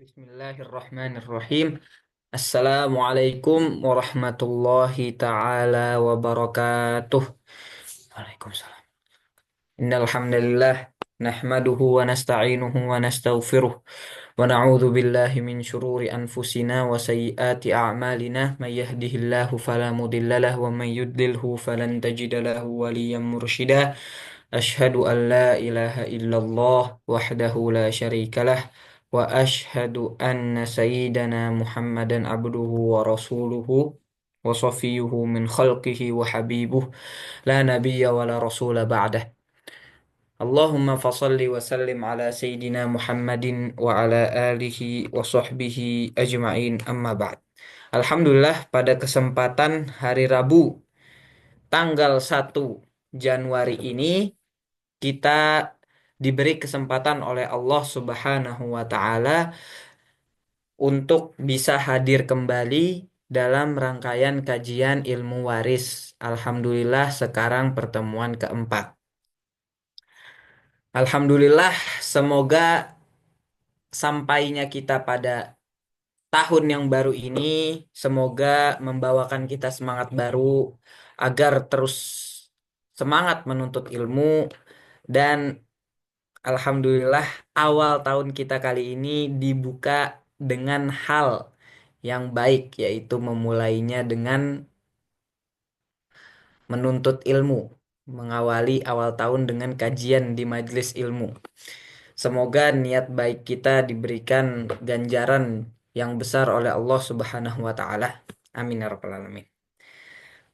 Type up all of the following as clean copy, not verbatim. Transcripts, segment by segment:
Bismillahirrahmanirrahim. Assalamualaikum warahmatullahi taala wabarakatuh. Waalaikumsalam. Innal hamdalillah nahmaduhu wa nasta'inuhu wa nastaghfiruh wa na'udzu billahi min shururi anfusina wa sayyiati a'malina may yahdihillahu fala mudhillalah wa may yudlilhu falan tajida lahu waliyyan mursyida. Ashhadu an la ilaha illallah wahdahu la syarikalah wa ashhadu anna sayyidana Muhammadan abduhu wa rasuluhu wa safiyuhu min khalqihi wa habibuh la nabiyya wa la rasula ba'dah. Allahumma fasalli wa sallim ala sayyidina Muhammadin wa ala alihi wa sahbihi ajma'in amma ba'd. Alhamdulillah, pada kesempatan hari Rabu tanggal 1 Januari ini kita diberi kesempatan oleh Allah Subhanahu wa taala untuk bisa hadir kembali dalam rangkaian kajian ilmu waris. Alhamdulillah, sekarang pertemuan keempat. Alhamdulillah, semoga sampainya kita pada tahun yang baru ini, semoga membawakan kita semangat baru agar terus semangat menuntut ilmu. Dan alhamdulillah, awal tahun kita kali ini dibuka dengan hal yang baik, yaitu memulainya dengan menuntut ilmu, mengawali awal tahun dengan kajian di majelis ilmu. Semoga niat baik kita diberikan ganjaran yang besar oleh Allah Subhanahu wa taala. Amin ya rabbal alamin.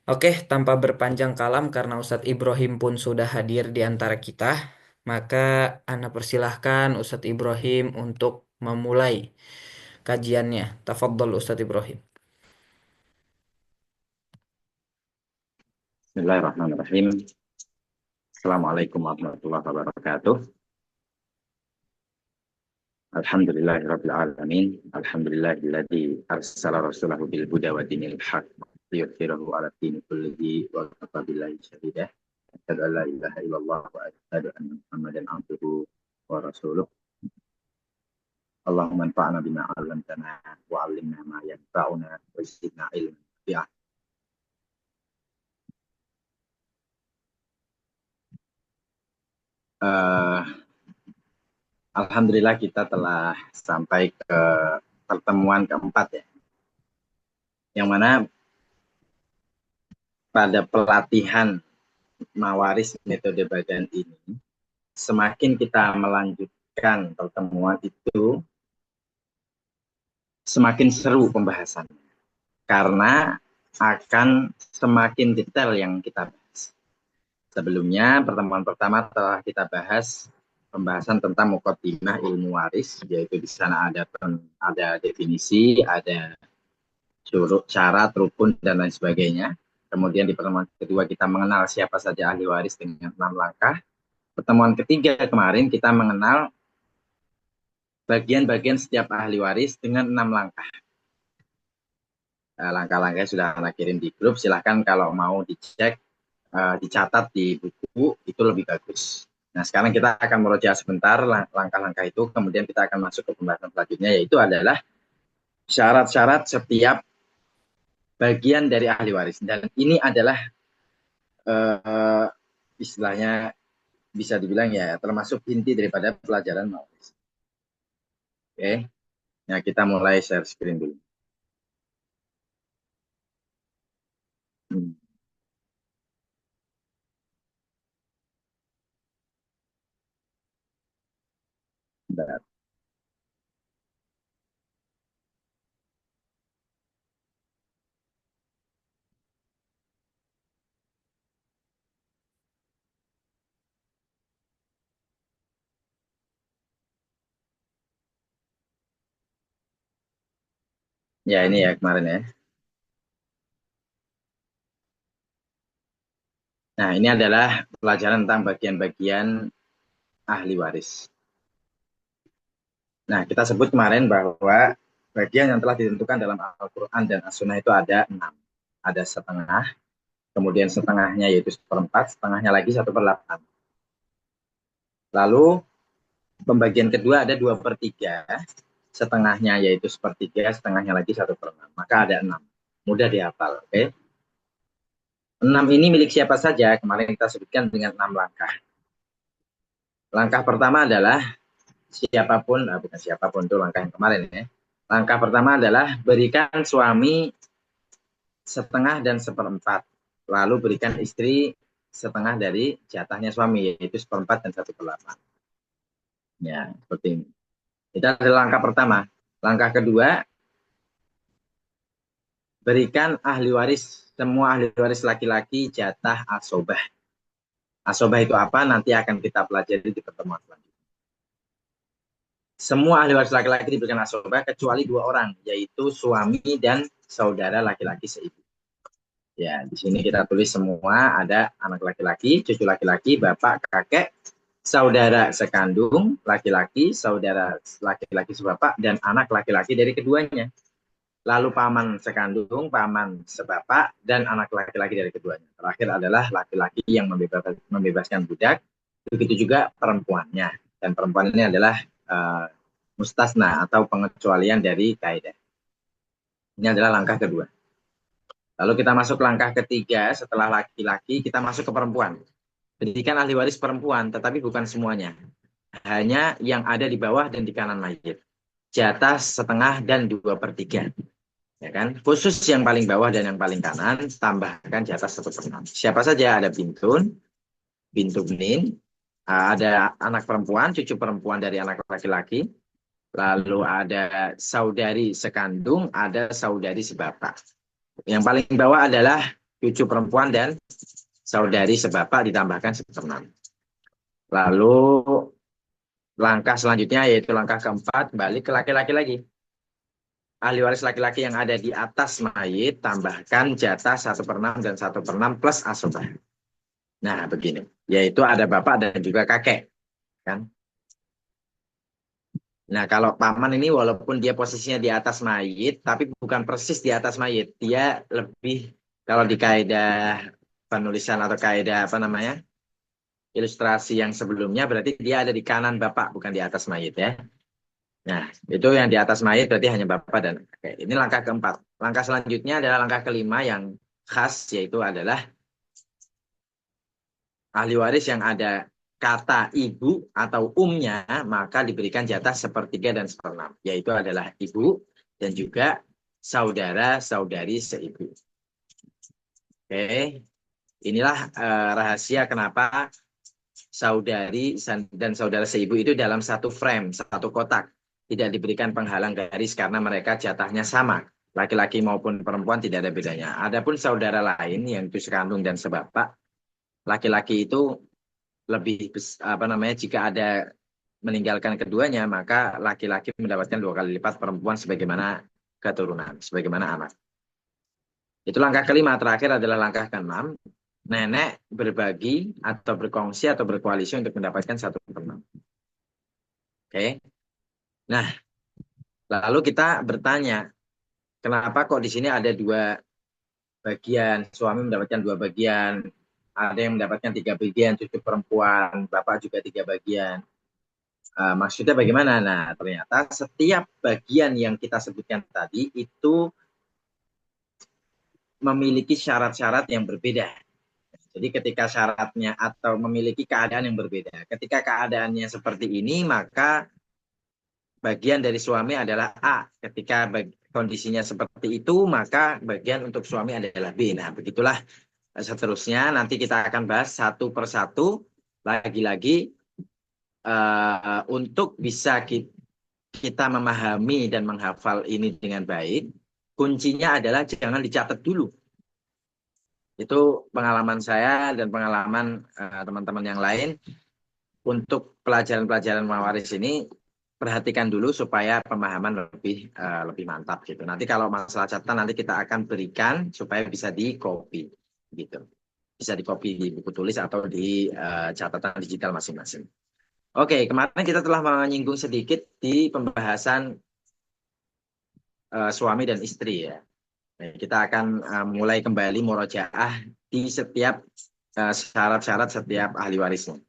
Oke, tanpa berpanjang kalam karena Ustadz Ibrahim pun sudah hadir di antara kita, maka ana persilahkan Ustadz Ibrahim untuk memulai kajiannya. Tafadhol Ustadz Ibrahim. Bismillahirrahmanirrahim. Assalamualaikum warahmatullahi wabarakatuh. Alhamdulillahirabbil alamin. Alhamdulillahilladzi arsala rasulahu bil huda wa dinil haqq liyudhhirahu 'ala dini kullihi wa kafa billahi shahida. Asyhadu an la ilaha illallah wa asyhadu anna Muhammadan abduhu wa rasuluh. Allahumma anfa'na bima 'allamtana wa 'allimna ma yanfa'una wa zidna ilman nafi'a. Alhamdulillah kita telah sampai ke pertemuan keempat ya. Yang mana pada pelatihan mawaris metode bagan ini, semakin kita melanjutkan pertemuan itu, semakin seru pembahasannya. Karena akan semakin detail yang kita bahas. Sebelumnya, pertemuan pertama telah kita bahas pembahasan tentang muqaddimah ilmu waris, yaitu di sana ada definisi, ada syarat, rukun, dan lain sebagainya. Kemudian di pertemuan kedua kita mengenal siapa saja ahli waris dengan 6 langkah. Pertemuan ketiga kemarin kita mengenal bagian-bagian setiap ahli waris dengan 6 langkah. Langkah-langkahnya sudah Anda kirim di grup, silahkan kalau mau dicek, dicatat di buku, itu lebih bagus. Nah, sekarang kita akan meroja sebentar langkah-langkah itu, kemudian kita akan masuk ke pembahasan selanjutnya, yaitu adalah syarat-syarat setiap bagian dari ahli waris. Dan ini adalah istilahnya bisa dibilang ya termasuk inti daripada pelajaran mawaris. Oke, nah kita mulai share screen dulu. Bentar. Ya ini ya kemarin ya. Nah ini adalah pelajaran tentang bagian-bagian ahli waris. Nah kita sebut kemarin bahwa bagian yang telah ditentukan dalam Al-Quran dan As-Sunnah itu ada 6. Ada setengah, kemudian setengahnya yaitu 1/4, setengahnya lagi 1/8. Lalu pembagian kedua ada 2/3, setengahnya yaitu sepertiga, setengahnya lagi 1/6. Maka ada 6. Mudah dihafal. Oke. 6 ini milik siapa saja? Kemarin kita sebutkan dengan 6 langkah. Langkah pertama adalah siapapun, bukan siapapun, itu langkah yang kemarin ya. Langkah pertama adalah berikan suami setengah dan seperempat. Lalu berikan istri setengah dari jatahnya suami, yaitu seperempat dan 1/8. Ya, seperti ini. Itu adalah langkah pertama. Langkah kedua, berikan ahli waris, semua ahli waris laki-laki jatah asobah. Asobah itu apa? Nanti akan kita pelajari di pertemuan selanjutnya. Semua ahli waris laki-laki diberikan asobah kecuali 2 orang, yaitu suami dan saudara laki-laki seibu. Ya, di sini kita tulis semua, ada anak laki-laki, cucu laki-laki, bapak, kakek, saudara sekandung laki-laki, saudara laki-laki sebapak, dan anak laki-laki dari keduanya. Lalu paman sekandung, paman sebapak, dan anak laki-laki dari keduanya. Terakhir adalah laki-laki yang membebaskan budak, begitu juga perempuannya. Dan perempuan ini adalah mustasna atau pengecualian dari kaidah. Ini adalah langkah kedua. Lalu kita masuk langkah ketiga, setelah laki-laki kita masuk ke perempuan. Berikan ahli waris perempuan, tetapi bukan semuanya. Hanya yang ada di bawah dan di kanan mayit. Jatah setengah dan 2/3. Ya kan? Khusus yang paling bawah dan yang paling kanan, tambahkan jatah 1/6. Siapa saja? Ada bintun, bintu benin, ada anak perempuan, cucu perempuan dari anak laki-laki, lalu ada saudari sekandung, ada saudari sebapak. Yang paling bawah adalah cucu perempuan dan saudari sebapak ditambahkan 1/6. Lalu langkah selanjutnya yaitu langkah keempat, balik ke laki-laki lagi. Ahli waris laki-laki yang ada di atas mayit tambahkan jatah 1/6 dan 1/6 plus asobah. Nah, begini. Yaitu ada bapak dan juga kakek. Kan? Nah, kalau paman ini walaupun dia posisinya di atas mayit, tapi bukan persis di atas mayit. Dia lebih, kalau di kaidah penulisan atau kaidah apa namanya, ilustrasi yang sebelumnya, berarti dia ada di kanan bapak, bukan di atas mayit ya. Nah, itu yang di atas mayit berarti hanya bapak dan kakek. Ini langkah keempat. Langkah selanjutnya adalah langkah kelima yang khas, yaitu adalah ahli waris yang ada kata ibu atau umnya, maka diberikan jatah 1/3 dan 1/6. Yaitu adalah ibu dan juga saudara-saudari seibu. Oke, inilah rahasia kenapa saudari dan saudara seibu itu dalam satu frame, satu kotak. Tidak diberikan penghalang garis karena mereka jatahnya sama. Laki-laki maupun perempuan tidak ada bedanya. Adapun saudara lain yang itu sekandung dan sebapak, laki-laki itu lebih apa namanya, jika ada meninggalkan keduanya, maka laki-laki mendapatkan 2 kali lipat, perempuan sebagaimana keturunan, sebagaimana anak. Itu langkah kelima. Terakhir adalah langkah keenam. Nenek berbagi atau berkongsi atau berkoalisi untuk mendapatkan 1/6. Oke. Nah, lalu kita bertanya, kenapa kok di sini ada 2 bagian? Suami mendapatkan 2 bagian, ada yang mendapatkan 3 bagian, cucu perempuan, bapak juga 3 bagian. Maksudnya bagaimana? Nah, ternyata setiap bagian yang kita sebutkan tadi itu memiliki syarat-syarat yang berbeda. Jadi ketika syaratnya atau memiliki keadaan yang berbeda. Ketika keadaannya seperti ini, maka bagian dari suami adalah A. Ketika kondisinya seperti itu, maka bagian untuk suami adalah B. Nah, begitulah seterusnya. Nanti kita akan bahas satu persatu. Lagi-lagi untuk bisa kita memahami dan menghafal ini dengan baik, kuncinya adalah jangan dicatat dulu. Itu pengalaman saya dan pengalaman teman-teman yang lain. Untuk pelajaran-pelajaran mawaris ini, perhatikan dulu supaya pemahaman lebih mantap gitu. Nanti kalau masalah catatan nanti kita akan berikan supaya bisa di-copy gitu. Bisa di-copy di buku tulis atau di catatan digital masing-masing. Oke, kemarin kita telah menyinggung sedikit di pembahasan suami dan istri ya. Nah, kita akan mulai kembali murojaah di setiap syarat-syarat setiap ahli warisnya.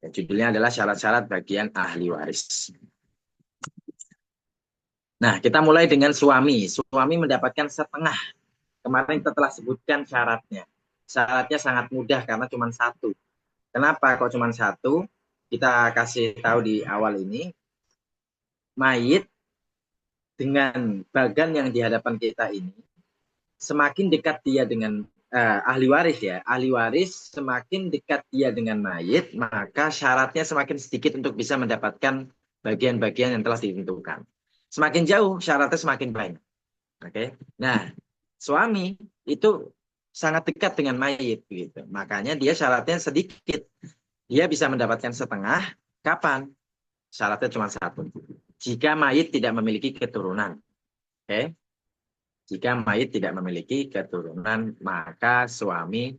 Dan judulnya adalah syarat-syarat bagian ahli waris. Nah, kita mulai dengan suami. Suami mendapatkan setengah. Kemarin kita telah sebutkan syaratnya. Syaratnya sangat mudah karena cuma satu. Kenapa kok cuma satu? Kita kasih tahu di awal ini, mayit dengan bagan yang di hadapan kita ini, semakin dekat dia dengan ahli waris ya, ahli waris semakin dekat dia dengan mayit, maka syaratnya semakin sedikit untuk bisa mendapatkan bagian-bagian yang telah ditentukan. Semakin jauh, syaratnya semakin banyak. Oke. Nah, suami itu sangat dekat dengan mayit gitu. Makanya dia syaratnya sedikit. Dia bisa mendapatkan setengah kapan? Syaratnya cuma satu. Jika mayit tidak memiliki keturunan. Oke. Jika mayit tidak memiliki keturunan, maka suami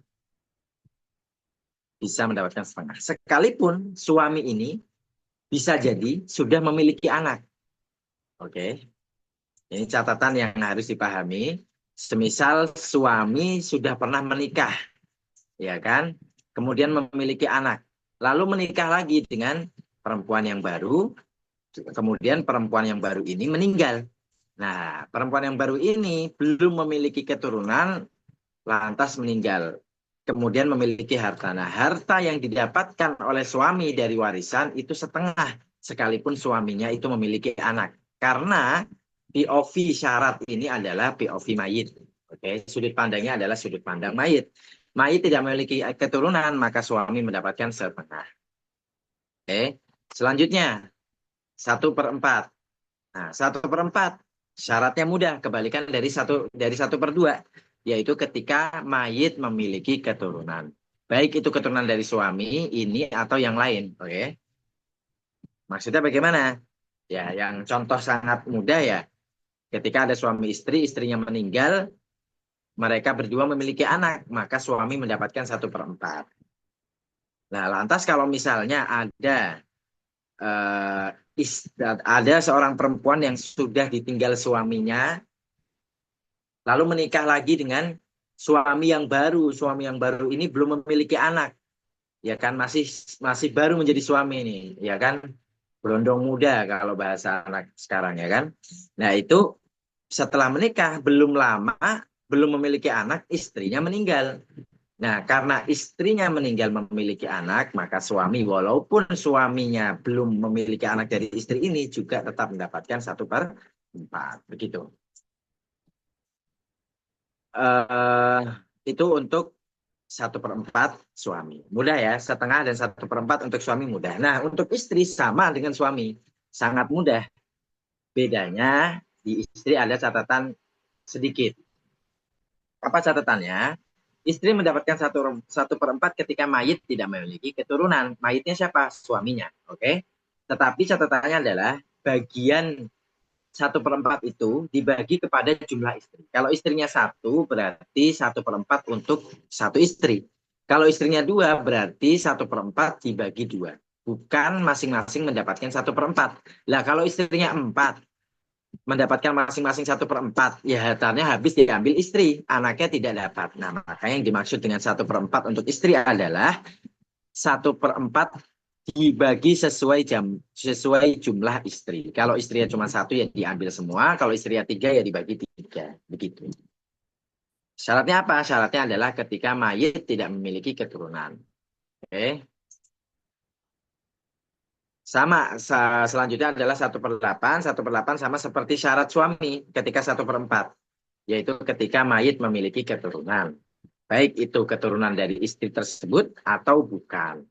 bisa mendapatkan setengah. Sekalipun suami ini bisa jadi sudah memiliki anak. Oke. Ini catatan yang harus dipahami. Semisal suami sudah pernah menikah, ya kan? Kemudian memiliki anak, lalu menikah lagi dengan perempuan yang baru, kemudian perempuan yang baru ini meninggal. Nah, perempuan yang baru ini belum memiliki keturunan, lantas meninggal. Kemudian memiliki harta. Nah, harta yang didapatkan oleh suami dari warisan itu setengah, sekalipun suaminya itu memiliki anak. Karena POV syarat ini adalah POV mayit. Oke, sudut pandangnya adalah sudut pandang mayit. Mayit tidak memiliki keturunan, maka suami mendapatkan setengah. Oke, selanjutnya 1/4. Nah, 1/4 syaratnya mudah, kebalikan dari 1/2, yaitu ketika mayit memiliki keturunan. Baik itu keturunan dari suami ini atau yang lain. Oke. Maksudnya bagaimana? Ya, yang contoh sangat mudah ya. Ketika ada suami istri, istrinya meninggal, mereka berdua memiliki anak, maka suami mendapatkan 1/4. Nah, lantas kalau misalnya eh, ada seorang perempuan yang sudah ditinggal suaminya, lalu menikah lagi dengan suami yang baru. Suami yang baru ini belum memiliki anak, ya kan, masih masih baru menjadi suami ini, ya kan, berondong muda kalau bahasa anak sekarang, ya kan. Nah, itu setelah menikah belum lama, belum memiliki anak, istrinya meninggal. Nah, karena istrinya meninggal memiliki anak, maka suami walaupun suaminya belum memiliki anak dari istri ini juga tetap mendapatkan 1/4. Begitu. eh itu untuk 1/4 suami. Mudah ya, setengah dan 1/4 untuk suami mudah. Nah, untuk istri sama dengan suami. Sangat mudah. Bedanya di istri ada catatan sedikit. Apa catatannya? Istri mendapatkan 1/4 ketika mayit tidak memiliki keturunan. Mayitnya siapa? Suaminya. Oke. Tetapi catatannya adalah bagian 1/4 itu dibagi kepada jumlah istri. Kalau istrinya satu, berarti 1/4 untuk satu istri. Kalau istrinya dua, berarti 1/4 dibagi dua. Bukan masing-masing mendapatkan 1/4. Lah, kalau istrinya empat, mendapatkan masing-masing 1/4, ya hartanya habis diambil istri, anaknya tidak dapat. Nah, makanya yang dimaksud dengan 1/4 untuk istri adalah 1/4 dibagi sesuai jumlah istri. Kalau istrinya cuma satu ya diambil semua, kalau istrinya tiga ya dibagi tiga, begitu. Syaratnya apa? Syaratnya adalah ketika mayit tidak memiliki keturunan. Oke. Sama, selanjutnya adalah 1/8. 1/8 sama seperti syarat suami ketika 1/4, yaitu ketika mayit memiliki keturunan. Baik itu keturunan dari istri tersebut atau bukan.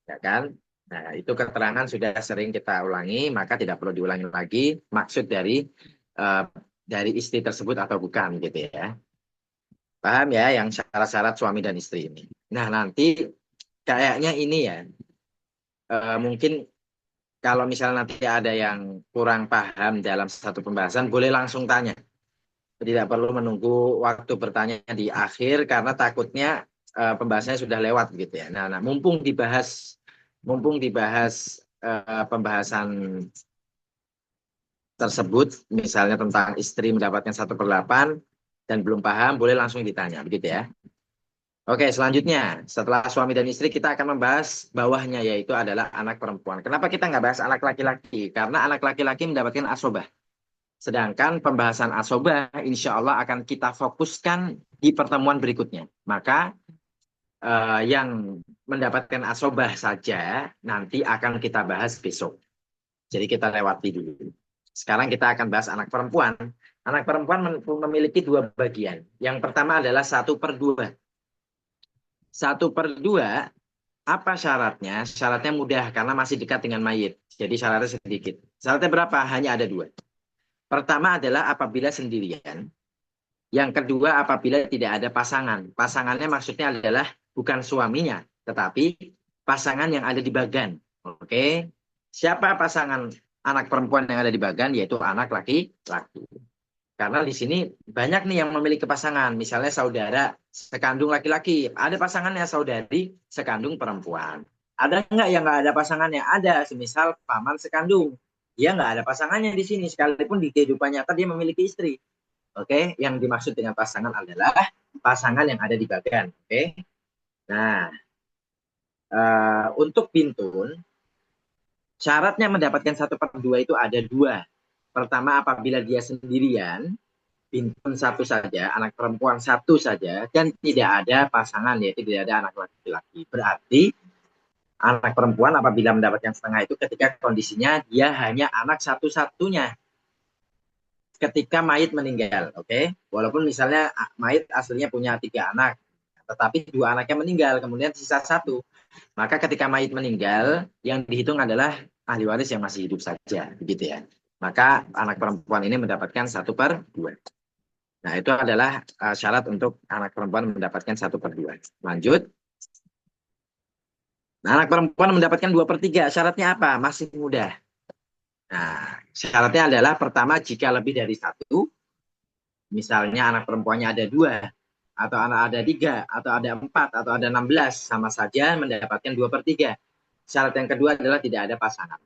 Ya kan? Nah, itu keterangan sudah sering kita ulangi, maka tidak perlu diulangi lagi maksud uh, dari istri tersebut atau bukan gitu ya. Paham ya yang syarat-syarat suami dan istri ini. Nah, nanti kayaknya ini ya, mungkin kalau misalnya nanti ada yang kurang paham dalam satu pembahasan, boleh langsung tanya. Tidak perlu menunggu waktu bertanya di akhir karena takutnya pembahasannya sudah lewat gitu ya. Nah, mumpung dibahas pembahasan tersebut, misalnya tentang istri mendapatkan 1/8 dan belum paham, boleh langsung ditanya, begitu ya. Oke, selanjutnya setelah suami dan istri kita akan membahas bawahnya, yaitu adalah anak perempuan. Kenapa kita nggak bahas anak laki-laki? Karena anak laki-laki mendapatkan asobah. Sedangkan pembahasan asobah insya Allah akan kita fokuskan di pertemuan berikutnya. Maka yang mendapatkan asobah saja nanti akan kita bahas besok. Jadi kita lewati dulu. Sekarang kita akan bahas anak perempuan. Anak perempuan memiliki dua bagian. Yang pertama adalah 1/2. 1/2, apa syaratnya? Syaratnya mudah karena masih dekat dengan mayit. Jadi syaratnya sedikit. Syaratnya berapa? Hanya ada dua. Pertama adalah apabila sendirian. Yang kedua apabila tidak ada pasangan. Pasangannya maksudnya adalah bukan suaminya, tetapi pasangan yang ada di bagan. Oke. Siapa pasangan anak perempuan yang ada di bagan? Yaitu anak laki-laki. Karena di sini banyak nih yang memiliki pasangan. Misalnya saudara sekandung laki-laki. Ada pasangannya saudari sekandung perempuan. Ada nggak yang nggak ada pasangannya? Ada. Semisal paman sekandung. Dia nggak ada pasangannya di sini. Sekalipun di kehidupan nyata dia memiliki istri. Oke, yang dimaksud dengan pasangan adalah pasangan yang ada di bagan. Oke. Nah, untuk bintun, syaratnya mendapatkan 1/2 itu ada dua. Pertama, apabila dia sendirian, bintun satu saja, anak perempuan satu saja, dan tidak ada pasangan, yaitu tidak ada anak laki-laki. Berarti anak perempuan apabila mendapatkan setengah itu ketika kondisinya dia hanya anak satu-satunya ketika mayit meninggal. Oke, walaupun misalnya mayit aslinya punya 3 anak, tetapi 2 anaknya meninggal, kemudian sisa satu. Maka ketika mayit meninggal, yang dihitung adalah ahli waris yang masih hidup saja, begitu ya. Maka anak perempuan ini mendapatkan 1/2. Nah, itu adalah syarat untuk anak perempuan mendapatkan 1/2. Lanjut. Nah, anak perempuan mendapatkan 2/3. Syaratnya apa? Masih mudah. Nah, syaratnya adalah pertama, jika lebih dari satu, misalnya anak perempuannya ada 2, atau anak ada 3, atau ada 4, atau ada 16, sama saja mendapatkan 2/3. Syarat yang kedua adalah tidak ada pasangan.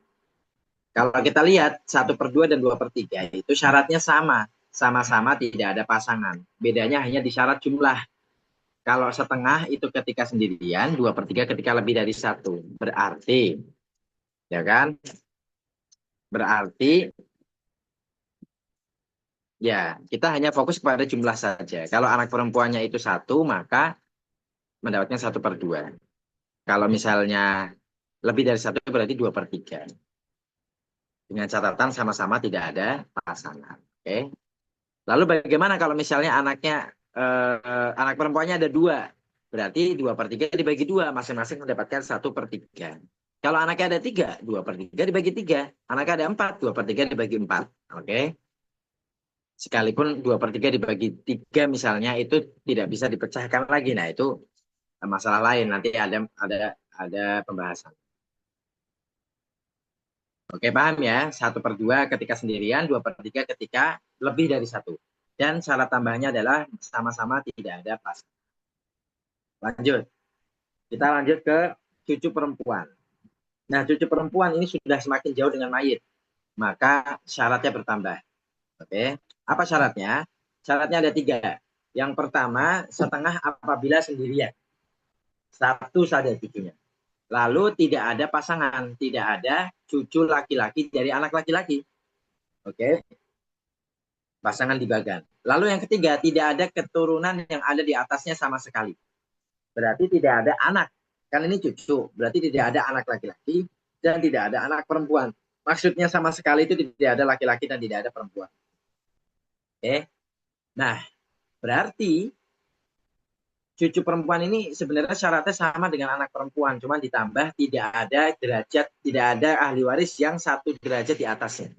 Kalau kita lihat 1/2 dan 2/3 itu syaratnya sama. Sama-sama tidak ada pasangan. Bedanya hanya di syarat jumlah. Kalau setengah itu ketika sendirian, 2/3 ketika lebih dari satu. Berarti, ya kan? Berarti, ya kita hanya fokus kepada jumlah saja. Kalau anak perempuannya itu satu, maka mendapatkan 1/2. Kalau misalnya lebih dari satu berarti 2/3. Dengan catatan sama-sama tidak ada pasangan. Oke. Lalu bagaimana kalau misalnya anak perempuannya ada 2? Berarti 2/3 dibagi 2, masing-masing mendapatkan 1/3. Kalau anaknya ada 3, 2/3 dibagi 3. Anaknya ada 4, 2/3 dibagi 4. Oke. Sekalipun 2/3 dibagi 3 misalnya itu tidak bisa dipecahkan lagi. Nah, itu masalah lain. Nanti ada pembahasan. Oke, paham ya? 1/2 ketika sendirian, 2/3 ketika lebih dari satu. Dan syarat tambahnya adalah sama-sama tidak ada pasangan. Lanjut. Kita lanjut ke cucu perempuan. Nah, cucu perempuan ini sudah semakin jauh dengan mayit. Maka syaratnya bertambah. Oke. Apa syaratnya? Syaratnya ada 3. Yang pertama, setengah apabila sendirian. Satu saja cucunya. Lalu tidak ada pasangan, tidak ada cucu laki-laki dari anak laki-laki. Oke, pasangan di bagan. Lalu yang ketiga, tidak ada keturunan yang ada di atasnya sama sekali. Berarti tidak ada anak. Kan ini cucu, berarti tidak ada anak laki-laki dan tidak ada anak perempuan. Maksudnya sama sekali itu tidak ada laki-laki dan tidak ada perempuan. Oke. Nah, berarti cucu perempuan ini sebenarnya syaratnya sama dengan anak perempuan, cuma ditambah tidak ada derajat, tidak ada ahli waris yang 1 derajat di atasnya.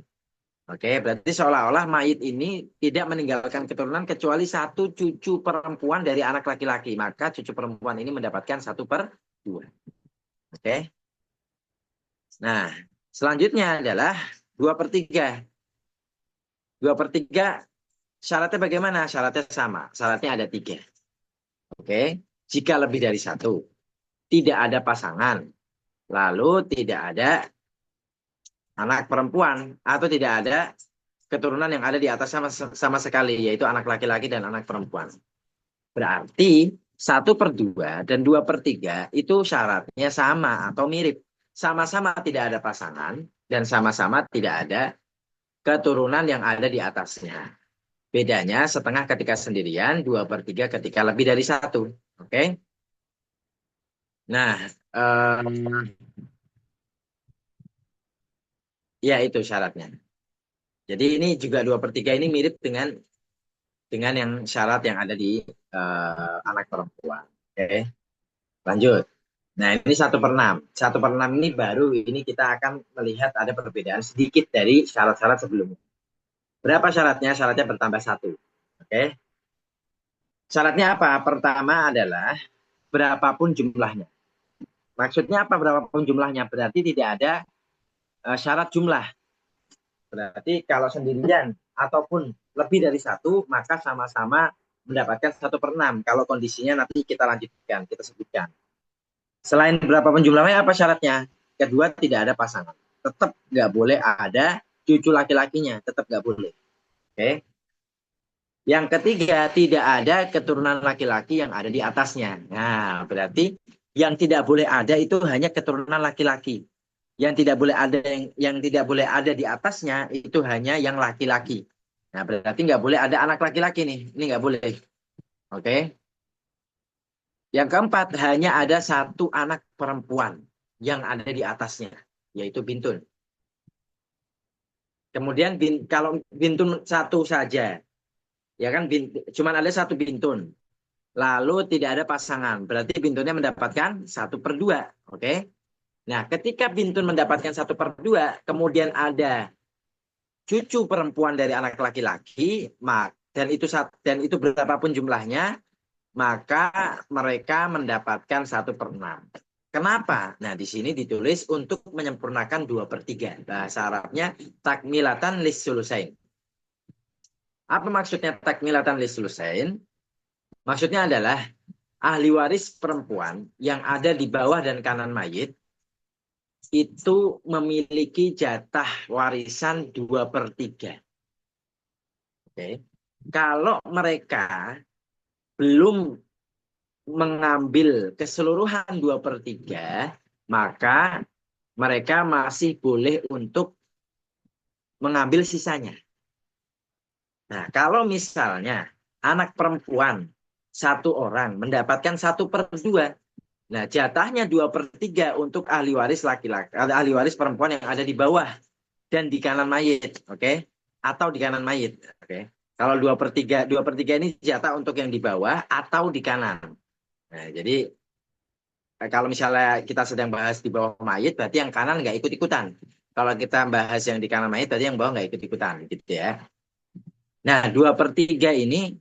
Oke, berarti seolah-olah mayit ini tidak meninggalkan keturunan kecuali 1 cucu perempuan dari anak laki-laki. Maka cucu perempuan ini mendapatkan 1/2. Oke. Nah, selanjutnya adalah 2/3. 2/3 syaratnya bagaimana? Syaratnya sama. Syaratnya ada 3. Oke, jika lebih dari 1, tidak ada pasangan, lalu tidak ada anak perempuan, atau tidak ada keturunan yang ada di atas sama sekali, yaitu anak laki-laki dan anak perempuan. Berarti 1/2 dan 2/3 itu syaratnya sama atau mirip. Sama-sama tidak ada pasangan dan sama-sama tidak ada keturunan yang ada di atasnya. Bedanya setengah ketika sendirian, 2/3 ketika lebih dari satu. Oke? Nah, ya itu syaratnya. Jadi ini juga 2/3 ini mirip dengan yang syarat yang ada di anak perempuan. Oke, lanjut. Nah, ini 1/6. 1/6 ini baru ini kita akan melihat ada perbedaan sedikit dari syarat-syarat sebelumnya. Berapa syaratnya? Syaratnya bertambah satu. Oke. Syaratnya apa? Pertama adalah berapapun jumlahnya. Maksudnya apa berapapun jumlahnya? Berarti tidak ada syarat jumlah. Berarti kalau sendirian ataupun lebih dari satu, maka sama-sama mendapatkan 1/6. Kalau kondisinya nanti kita lanjutkan, kita sebutkan. Selain berapapun jumlahnya, apa syaratnya? Kedua, tidak ada pasangan. Tetap nggak boleh ada cucu laki-lakinya. Tetap nggak boleh. Oke. Yang ketiga, tidak ada keturunan laki-laki yang ada di atasnya. Nah, berarti yang tidak boleh ada itu hanya keturunan laki-laki. Yang tidak boleh ada yang tidak boleh ada di atasnya itu hanya yang laki-laki. Nah, berarti nggak boleh ada anak laki-laki nih. Ini nggak boleh. Oke. Yang keempat, hanya ada satu anak perempuan yang ada di atasnya, yaitu bintun. Kemudian kalau bintun satu saja, ya kan cuman ada satu bintun. Lalu tidak ada pasangan, berarti bintunnya mendapatkan 1/2. Oke. Nah, ketika bintun mendapatkan 1/2, kemudian ada cucu perempuan dari anak laki-laki, dan itu berapapun jumlahnya, maka mereka mendapatkan 1/6. Kenapa? Nah, di sini ditulis untuk menyempurnakan 2/3. Bahasa Arabnya takmilatan lis sulusain. Apa maksudnya takmilatan lis sulusain? Maksudnya adalah ahli waris perempuan yang ada di bawah dan kanan mayit itu memiliki jatah warisan 2/3. Oke. Kalau mereka belum mengambil keseluruhan 2/3, maka mereka masih boleh untuk mengambil sisanya. Nah, kalau misalnya anak perempuan satu orang mendapatkan 1/2, nah jatahnya 2/3 untuk ahli waris laki-laki, ahli waris perempuan yang ada di bawah dan di kanan mayit, oke? Atau di kanan mayit, oke? Kalau 2/3 ini jatah untuk yang di bawah atau di kanan. Nah, jadi kalau misalnya kita sedang bahas di bawah mayit, berarti yang kanan nggak ikut-ikutan. Kalau kita bahas yang di kanan mayit, berarti yang bawah nggak ikut-ikutan, gitu ya. Nah, 2/3 ini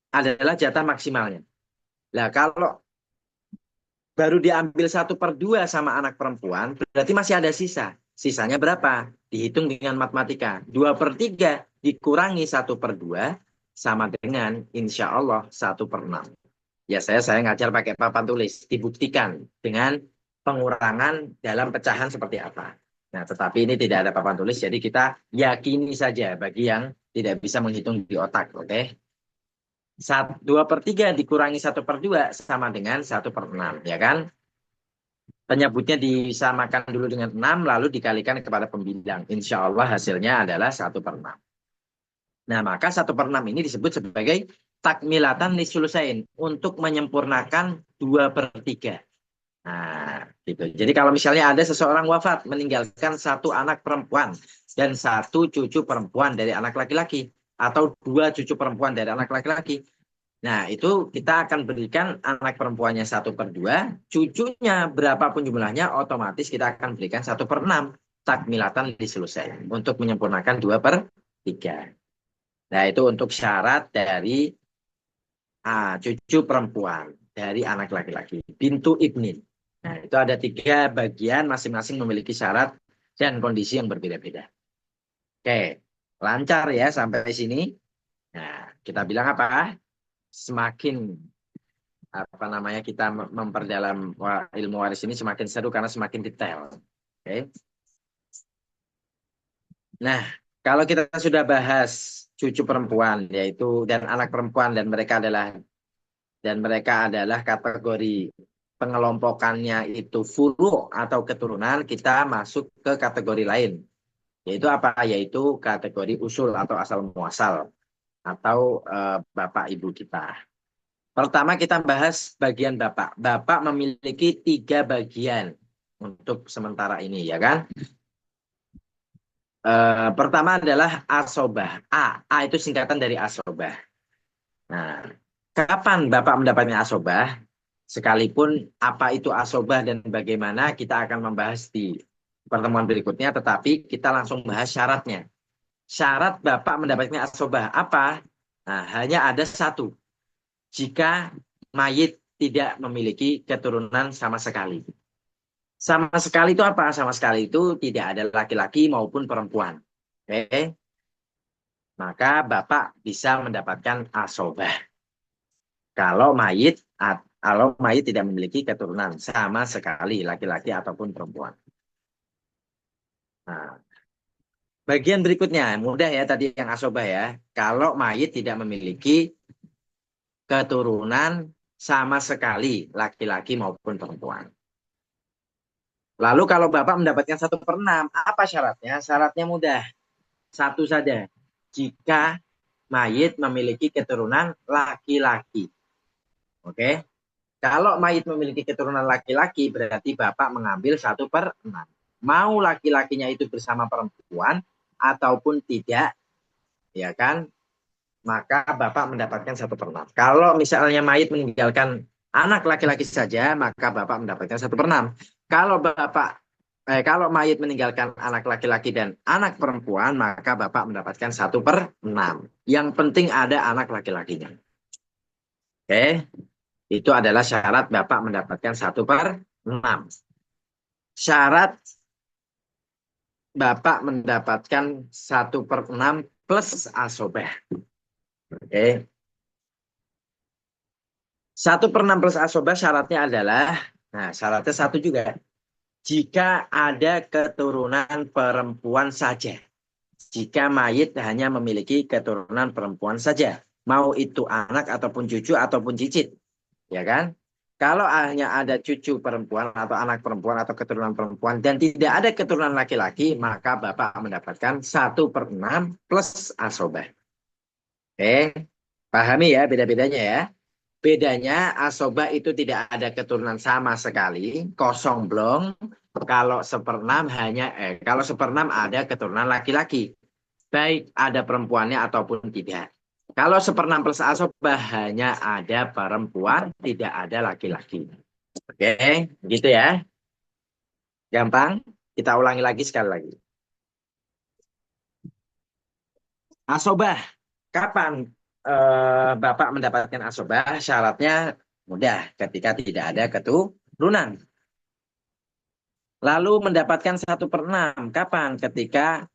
adalah jatah maksimalnya. Nah, kalau baru diambil 1/2 sama anak perempuan, berarti masih ada sisa. Sisanya berapa? Dihitung dengan matematika. 2/3 dikurangi 1/2 sama dengan insya Allah 1/6. Ya saya ngajar pakai papan tulis. Dibuktikan dengan pengurangan dalam pecahan seperti apa. Nah, tetapi ini tidak ada papan tulis, jadi kita yakini saja bagi yang tidak bisa menghitung di otak. Oke? 2/3 dikurangi 1/2 sama dengan 1/6. Ya kan? Penyebutnya disamakan dulu dengan 6, lalu dikalikan kepada pembilang. Insya Allah hasilnya adalah 1/6. Nah, maka 1/6 ini disebut sebagai takmilatan lisulusain, untuk menyempurnakan 2/3. Nah, gitu. Jadi kalau misalnya ada seseorang wafat, meninggalkan satu anak perempuan dan satu cucu perempuan dari anak laki-laki, atau dua cucu perempuan dari anak laki-laki. Nah, itu kita akan berikan anak perempuannya 1/2, cucunya berapapun jumlahnya, otomatis kita akan berikan 1/6. Takmilatan diselesaikan untuk menyempurnakan 2/3. Nah, itu untuk syarat dari cucu perempuan dari anak laki-laki. Bintu ibnin. Nah, itu ada 3 bagian, masing-masing memiliki syarat dan kondisi yang berbeda-beda. Oke, lancar ya sampai sini. Nah, kita bilang apa? Semakin kita memperdalam ilmu waris ini semakin seru karena semakin detail. Oke. Nah, kalau kita sudah bahas cucu perempuan yaitu dan anak perempuan dan mereka adalah kategori pengelompokannya itu furu atau keturunan, kita masuk ke kategori lain Yaitu apa? Yaitu kategori usul atau asal muasal atau bapak ibu kita. Pertama kita bahas bagian bapak. Bapak memiliki 3 bagian untuk sementara ini, ya kan? Pertama adalah asobah. A itu singkatan dari asobah. Nah, kapan bapak mendapatkan asobah? Sekalipun apa itu asobah dan bagaimana kita akan membahas di pertemuan berikutnya, tetapi kita langsung bahas syaratnya. Syarat bapak mendapatkan asobah apa? Nah, hanya ada satu. Jika mayit tidak memiliki keturunan sama sekali. Sama sekali itu apa? Sama sekali itu tidak ada laki-laki maupun perempuan. Oke, maka bapak bisa mendapatkan asobah. Kalau mayit tidak memiliki keturunan sama sekali laki-laki ataupun perempuan. Nah, bagian berikutnya mudah ya tadi yang asobah ya. Kalau mayit tidak memiliki keturunan sama sekali laki-laki maupun perempuan. Lalu kalau bapak mendapatkan 1/6, apa syaratnya? Syaratnya mudah, satu saja. Jika mayit memiliki keturunan laki-laki. Oke? Kalau mayit memiliki keturunan laki-laki, berarti bapak mengambil 1/6. Mau laki-lakinya itu bersama perempuan ataupun tidak, ya kan? Maka bapak mendapatkan 1/6. Kalau misalnya mayit meninggalkan anak laki-laki saja, maka bapak mendapatkan 1/6. Kalau mayit meninggalkan anak laki-laki dan anak perempuan, maka bapak mendapatkan 1/6. Yang penting ada anak laki-lakinya. Oke, itu adalah syarat bapak mendapatkan 1/6. Syarat bapak mendapatkan 1/6 plus asobeh. Oke, 1/6 plus asobah syaratnya adalah, nah syaratnya satu juga. Jika ada keturunan perempuan saja. Jika mayit hanya memiliki keturunan perempuan saja. Mau itu anak ataupun cucu ataupun cicit. Ya kan? Kalau hanya ada cucu perempuan atau anak perempuan atau keturunan perempuan dan tidak ada keturunan laki-laki, maka bapak mendapatkan 1/6 plus asobah. Oke, pahami ya beda-bedanya ya. Bedanya asobah itu tidak ada keturunan sama sekali, kosong blong. Kalau 1/6 ada keturunan laki-laki, baik ada perempuannya ataupun tidak. Kalau 1/6 plus asobah hanya ada perempuan, tidak ada laki-laki. Oke, gitu ya. Gampang. Kita ulangi lagi sekali lagi. Asobah. Kapan Bapak mendapatkan asobah? Syaratnya mudah, ketika tidak ada keturunan. Lalu mendapatkan 1/6. Kapan? Ketika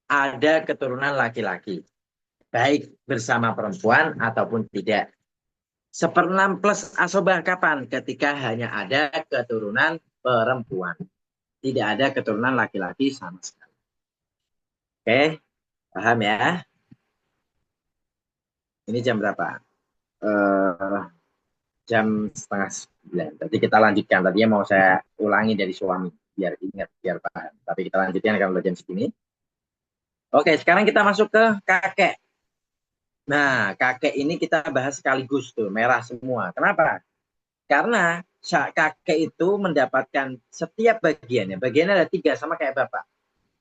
ada keturunan laki-laki. Baik bersama perempuan ataupun tidak. 1/6 plus asobah kapan? Ketika hanya ada keturunan perempuan. Tidak ada keturunan laki-laki sama sekali. Oke, paham ya? Ini jam berapa? Jam 8:30. Tadi kita lanjutkan. Tadinya mau saya ulangi dari suami. Biar ingat, biar paham. Tapi kita lanjutkan kalau jam segini. Oke, sekarang kita masuk ke kakek. Nah, kakek ini kita bahas sekaligus tuh, merah semua. Kenapa? Karena kakek itu mendapatkan setiap bagiannya. Bagiannya ada 3 sama kayak bapak.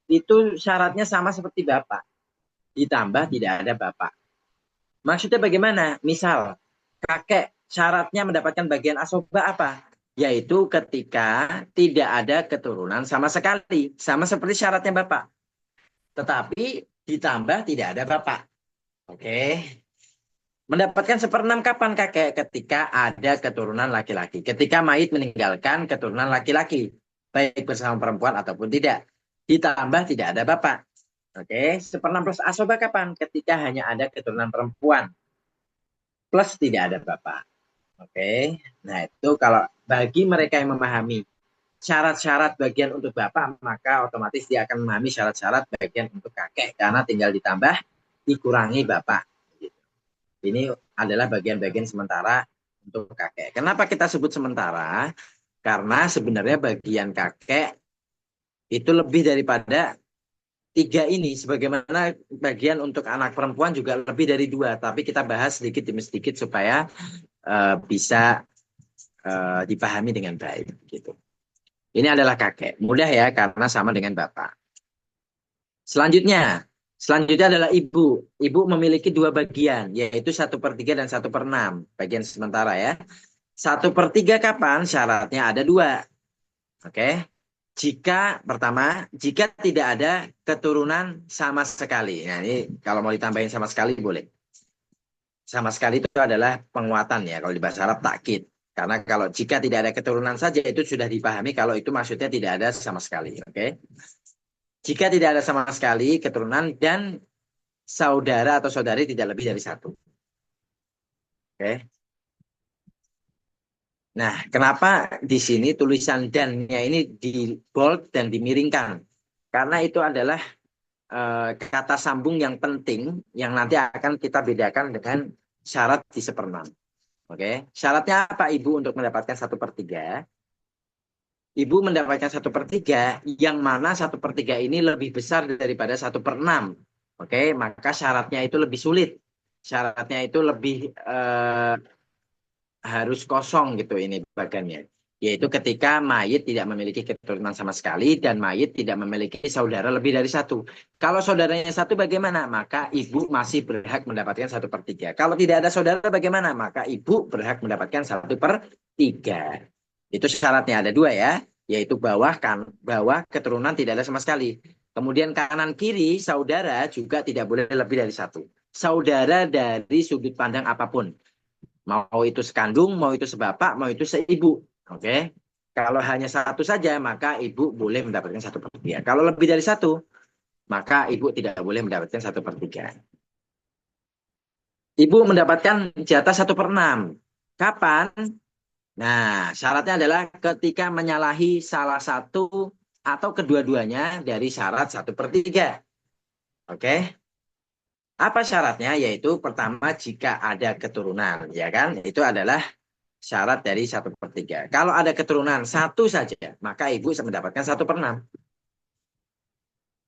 Itu syaratnya sama seperti bapak. Ditambah tidak ada bapak. Maksudnya bagaimana? Misal, kakek syaratnya mendapatkan bagian asobah apa? Yaitu ketika tidak ada keturunan sama sekali. Sama seperti syaratnya bapak. Tetapi ditambah tidak ada bapak. Oke. Mendapatkan 1/6 kapan kakek? Ketika ada keturunan laki-laki. Ketika mayit meninggalkan keturunan laki-laki. Baik bersama perempuan ataupun tidak. Ditambah tidak ada bapak. Oke. 1/6 plus asobah kapan? Ketika hanya ada keturunan perempuan. Plus tidak ada bapak. Oke. Nah itu kalau bagi mereka yang memahami syarat-syarat bagian untuk bapak, maka otomatis dia akan memahami syarat-syarat bagian untuk kakek. Karena tinggal ditambah, dikurangi bapak. Ini adalah bagian-bagian sementara untuk kakek. Kenapa kita sebut sementara? Karena sebenarnya bagian kakek itu lebih daripada tiga ini sebagaimana bagian untuk anak perempuan juga lebih dari dua, tapi kita bahas sedikit demi sedikit supaya bisa dipahami dengan baik gitu. Ini adalah kakek, mudah ya karena sama dengan bapak. Selanjutnya adalah ibu. Ibu memiliki dua bagian, yaitu 1/3 dan 1/6. Bagian sementara ya. 1/3 kapan? Syaratnya ada dua. Oke. Jika tidak ada keturunan sama sekali. Nah ini kalau mau ditambahin sama sekali boleh. Sama sekali itu adalah penguatan ya. Kalau di bahasa Arab takkid. Karena kalau jika tidak ada keturunan saja itu sudah dipahami kalau itu maksudnya tidak ada sama sekali. Oke. Jika tidak ada sama sekali keturunan dan saudara atau saudari tidak lebih dari satu. Oke. Nah, kenapa di sini tulisan dan-nya ini di bold dan dimiringkan? Karena itu adalah kata sambung yang penting yang nanti akan kita bedakan dengan syarat di 1/6. Oke. Syaratnya apa Ibu untuk mendapatkan 1/3? Ibu mendapatkan 1/3 yang mana 1/3 ini lebih besar daripada 1/6. Oke, maka syaratnya itu lebih sulit. Syaratnya itu lebih harus kosong gitu ini bagannya. Yaitu ketika mayit tidak memiliki keturunan sama sekali dan mayit tidak memiliki saudara lebih dari satu. Kalau saudaranya satu bagaimana? Maka ibu masih berhak mendapatkan 1/3. Kalau tidak ada saudara bagaimana? Maka ibu berhak mendapatkan 1/3. Itu syaratnya ada dua ya. Yaitu bawah keturunan tidak ada sama sekali. Kemudian kanan kiri saudara juga tidak boleh lebih dari satu. Saudara dari sudut pandang apapun. Mau itu sekandung, mau itu sebapak, mau itu seibu. Oke. Kalau hanya satu saja, maka ibu boleh mendapatkan 1/3. Kalau lebih dari satu, maka ibu tidak boleh mendapatkan 1/3. Ibu mendapatkan jatah 1/6. Kapan? Nah, syaratnya adalah ketika menyalahi salah satu atau kedua-duanya dari syarat 1/3. Oke. Apa syaratnya? Yaitu pertama jika ada keturunan, ya kan? Itu adalah syarat dari 1/3. Kalau ada keturunan satu saja, maka ibu mendapatkan 1/6.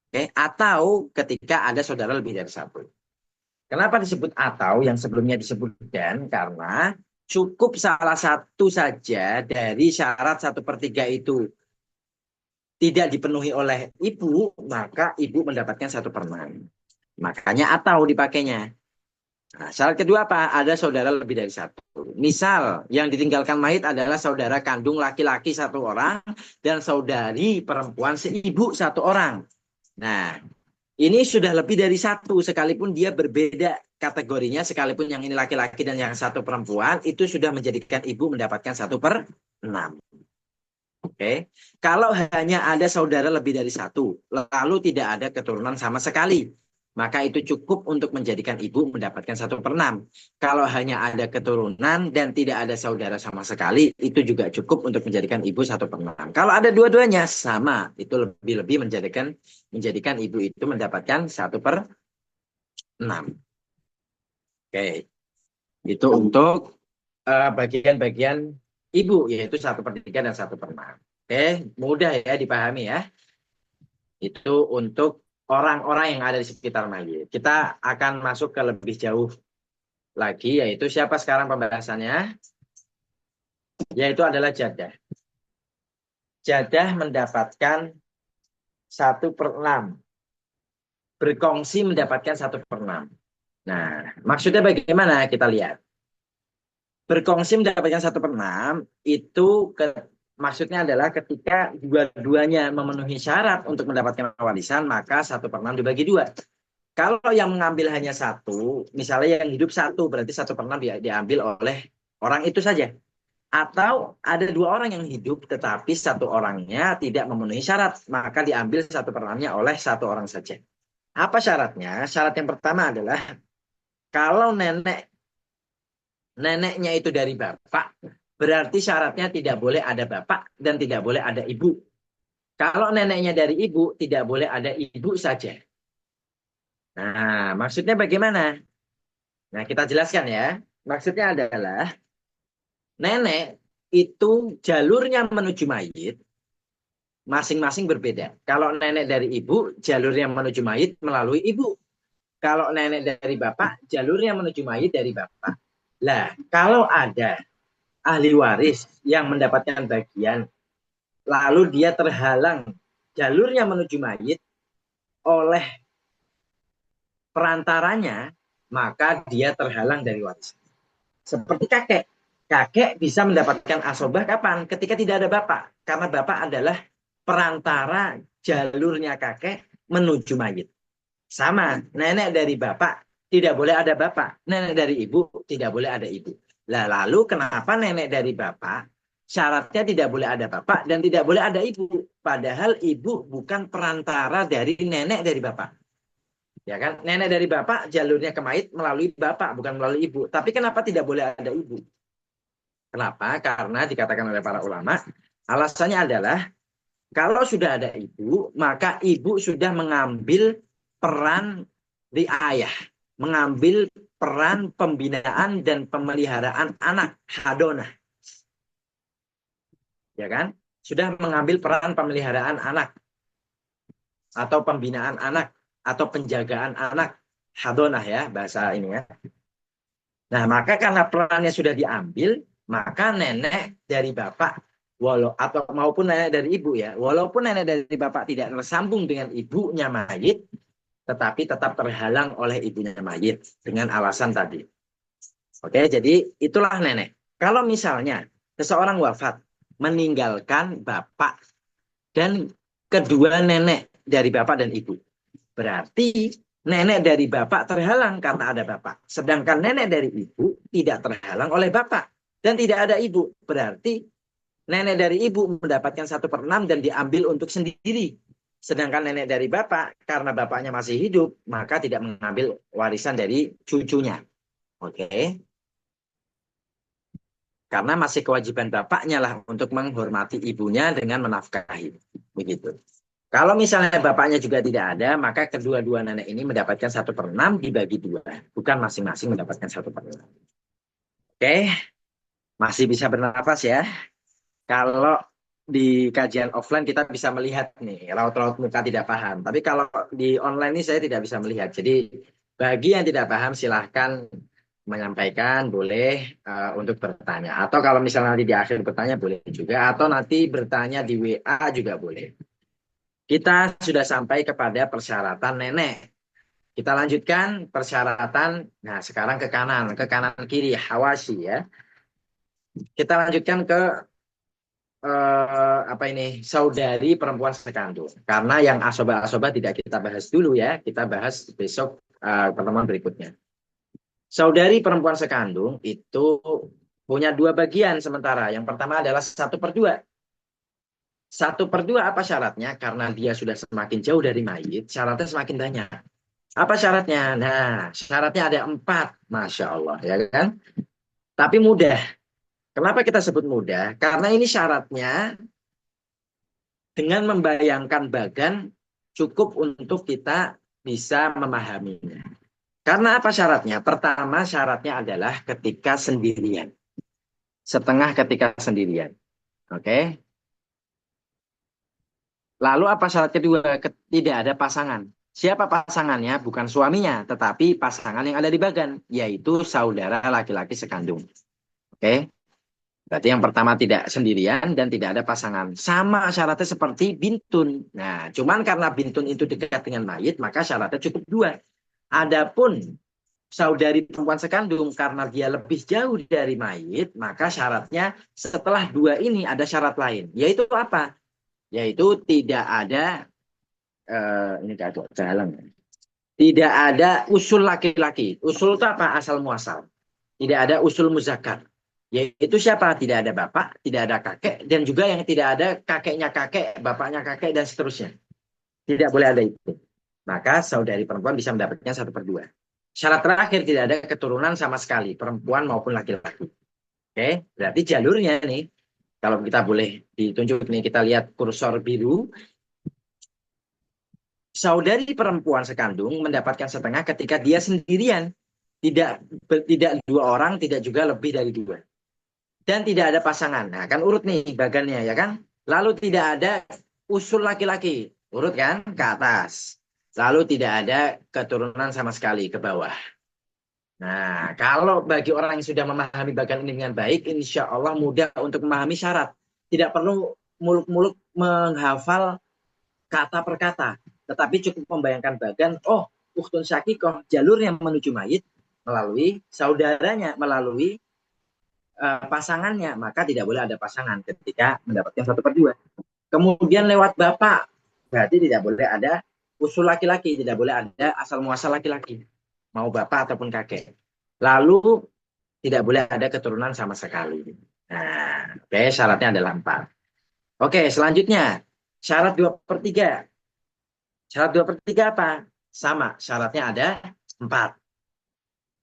Oke, atau ketika ada saudara lebih dari satu. Kenapa disebut atau yang sebelumnya disebut dan? Karena cukup salah satu saja dari syarat 1/3 itu tidak dipenuhi oleh ibu, maka ibu mendapatkan 1/6. Makanya atau dipakainya. Nah, syarat kedua apa? Ada saudara lebih dari satu. Misal yang ditinggalkan mayit adalah saudara kandung laki-laki satu orang dan saudari perempuan seibu satu orang. Nah, ini sudah lebih dari satu sekalipun dia berbeda kategorinya, sekalipun yang ini laki-laki dan yang satu perempuan, itu sudah menjadikan ibu mendapatkan 1/6. Oke, kalau hanya ada saudara lebih dari satu, lalu tidak ada keturunan sama sekali, maka itu cukup untuk menjadikan ibu mendapatkan 1/6. Kalau hanya ada keturunan dan tidak ada saudara sama sekali, itu juga cukup untuk menjadikan ibu 1/6. Kalau ada dua-duanya sama, itu lebih-lebih menjadikan ibu itu mendapatkan 1/6. Oke, itu untuk bagian-bagian ibu, yaitu 1/3 dan 1/6. Oke, mudah ya dipahami ya. Itu untuk orang-orang yang ada di sekitar mayit. Kita akan masuk ke lebih jauh lagi, yaitu siapa sekarang pembahasannya? Yaitu adalah jadah. Jadah mendapatkan 1/6. Berkongsi mendapatkan 1/6. Nah, maksudnya bagaimana? Kita lihat. Berkongsi mendapatkan 1/6 itu maksudnya adalah ketika dua-duanya memenuhi syarat untuk mendapatkan warisan, maka 1/6 dibagi dua. Kalau yang mengambil hanya satu, misalnya yang hidup satu, berarti 1/6 diambil oleh orang itu saja. Atau ada dua orang yang hidup, tetapi satu orangnya tidak memenuhi syarat, maka diambil 1/6-nya oleh satu orang saja. Apa syaratnya? Syarat yang pertama adalah kalau neneknya itu dari bapak, berarti syaratnya tidak boleh ada bapak dan tidak boleh ada ibu. Kalau neneknya dari ibu, tidak boleh ada ibu saja. Nah, maksudnya bagaimana? Nah, kita jelaskan ya. Maksudnya adalah nenek itu jalurnya menuju mayit masing-masing berbeda. Kalau nenek dari ibu, jalurnya menuju mayit melalui ibu. Kalau nenek dari bapak, jalurnya menuju mayit dari bapak. Lah, kalau ada ahli waris yang mendapatkan bagian, lalu dia terhalang jalurnya menuju mayit oleh perantaranya, maka dia terhalang dari waris. Seperti kakek. Kakek bisa mendapatkan asobah kapan? Ketika tidak ada bapak. Karena bapak adalah perantara jalurnya kakek menuju mayit. Sama, nenek dari bapak tidak boleh ada bapak. Nenek dari ibu tidak boleh ada ibu. Lah, lalu kenapa nenek dari bapak syaratnya tidak boleh ada bapak dan tidak boleh ada ibu? Padahal ibu bukan perantara dari nenek dari bapak. Ya kan? Nenek dari bapak jalurnya ke mayit melalui bapak, bukan melalui ibu. Tapi kenapa tidak boleh ada ibu? Kenapa? Karena dikatakan oleh para ulama, alasannya adalah kalau sudah ada ibu, maka ibu sudah mengambil peran riayah, mengambil peran pembinaan dan pemeliharaan anak hadonah, ya kan? Sudah mengambil peran pemeliharaan anak atau pembinaan anak atau penjagaan anak hadonah ya bahasa ini ya. Nah, maka karena perannya sudah diambil, maka nenek dari bapak atau maupun nenek dari ibu ya, walaupun nenek dari bapak tidak tersambung dengan ibunya mayit, tetapi tetap terhalang oleh ibunya mayit dengan alasan tadi. Oke, jadi itulah nenek. Kalau misalnya seseorang wafat meninggalkan bapak dan kedua nenek dari bapak dan ibu, berarti nenek dari bapak terhalang karena ada bapak. Sedangkan nenek dari ibu tidak terhalang oleh bapak dan tidak ada ibu. Berarti nenek dari ibu mendapatkan 1/6 dan diambil untuk sendiri. Sedangkan nenek dari bapak, karena bapaknya masih hidup, maka tidak mengambil warisan dari cucunya. Oke. Karena masih kewajiban bapaknya lah untuk menghormati ibunya dengan menafkahi. Begitu. Kalau misalnya bapaknya juga tidak ada, maka kedua-dua nenek ini mendapatkan 1/6 dibagi 2. Bukan masing-masing mendapatkan 1/6. Oke, masih bisa bernafas ya. Kalau di kajian offline kita bisa melihat nih, raut-raut muka tidak paham. Tapi kalau di online ini saya tidak bisa melihat. Jadi bagi yang tidak paham silahkan menyampaikan, boleh untuk bertanya. Atau kalau misalnya nanti di akhir bertanya boleh juga. Atau nanti bertanya di WA juga boleh. Kita sudah sampai kepada persyaratan nenek. Kita lanjutkan persyaratan. Nah, sekarang ke kanan kiri hawasi ya. Kita lanjutkan ke apa ini saudari perempuan sekandung. Karena yang asoba-asoba tidak kita bahas dulu ya. Kita bahas besok pertemuan berikutnya. Saudari perempuan sekandung itu punya 2 bagian sementara. Yang pertama adalah 1/2. 1/2 apa syaratnya? Karena dia sudah semakin jauh dari mayit, syaratnya semakin banyak. Apa syaratnya? Nah, syaratnya ada 4. Masya Allah, ya kan? Tapi mudah. Kenapa kita sebut mudah? Karena ini syaratnya dengan membayangkan bagan cukup untuk kita bisa memahaminya. Karena apa syaratnya? Pertama syaratnya adalah ketika sendirian. Setengah ketika sendirian. Oke. Lalu apa syarat kedua? Tidak ada pasangan. Siapa pasangannya? Bukan suaminya, tetapi pasangan yang ada di bagan, yaitu saudara laki-laki sekandung. Oke. Berarti yang pertama tidak sendirian dan tidak ada pasangan. Sama syaratnya seperti bintun. Nah, cuman karena bintun itu dekat dengan mayit, maka syaratnya cukup 2. Adapun saudari perempuan sekandung karena dia lebih jauh dari mayit, maka syaratnya setelah 2 ini ada syarat lain. Yaitu apa? Yaitu tidak ada ini agak jalan. Tidak ada usul laki-laki. Usul itu apa? Asal muasal. Tidak ada usul muzakkar. Yaitu siapa? Tidak ada bapak, tidak ada kakek, dan juga yang tidak ada kakeknya kakek, bapaknya kakek, dan seterusnya. Tidak boleh ada itu. Maka saudari perempuan bisa mendapatkan 1/2. Syarat terakhir tidak ada keturunan sama sekali, perempuan maupun laki-laki. Oke, berarti jalurnya nih, kalau kita boleh ditunjuk nih, kita lihat kursor biru. Saudari perempuan sekandung mendapatkan setengah ketika dia sendirian. Tidak 2 orang, tidak juga lebih dari 2. Dan tidak ada pasangan. Nah, kan urut nih bagannya ya kan. Lalu tidak ada usul laki-laki, urut kan ke atas. Lalu tidak ada keturunan sama sekali ke bawah. Nah, kalau bagi orang yang sudah memahami bagian ini dengan baik, insya Allah mudah untuk memahami syarat. Tidak perlu muluk-muluk menghafal kata per kata, tetapi cukup membayangkan bagian, oh, ukhtun syakikoh, jalur yang menuju mayit melalui saudaranya, melalui pasangannya, maka tidak boleh ada pasangan ketika mendapatkan 1/2. Kemudian lewat bapak, berarti tidak boleh ada usul laki-laki, tidak boleh ada asal muasal laki-laki, mau bapak ataupun kakek. Lalu tidak boleh ada keturunan sama sekali. Nah, oke, syaratnya adalah 4. Oke, selanjutnya syarat 2/3. Syarat 2/3 apa? Sama, syaratnya ada 4.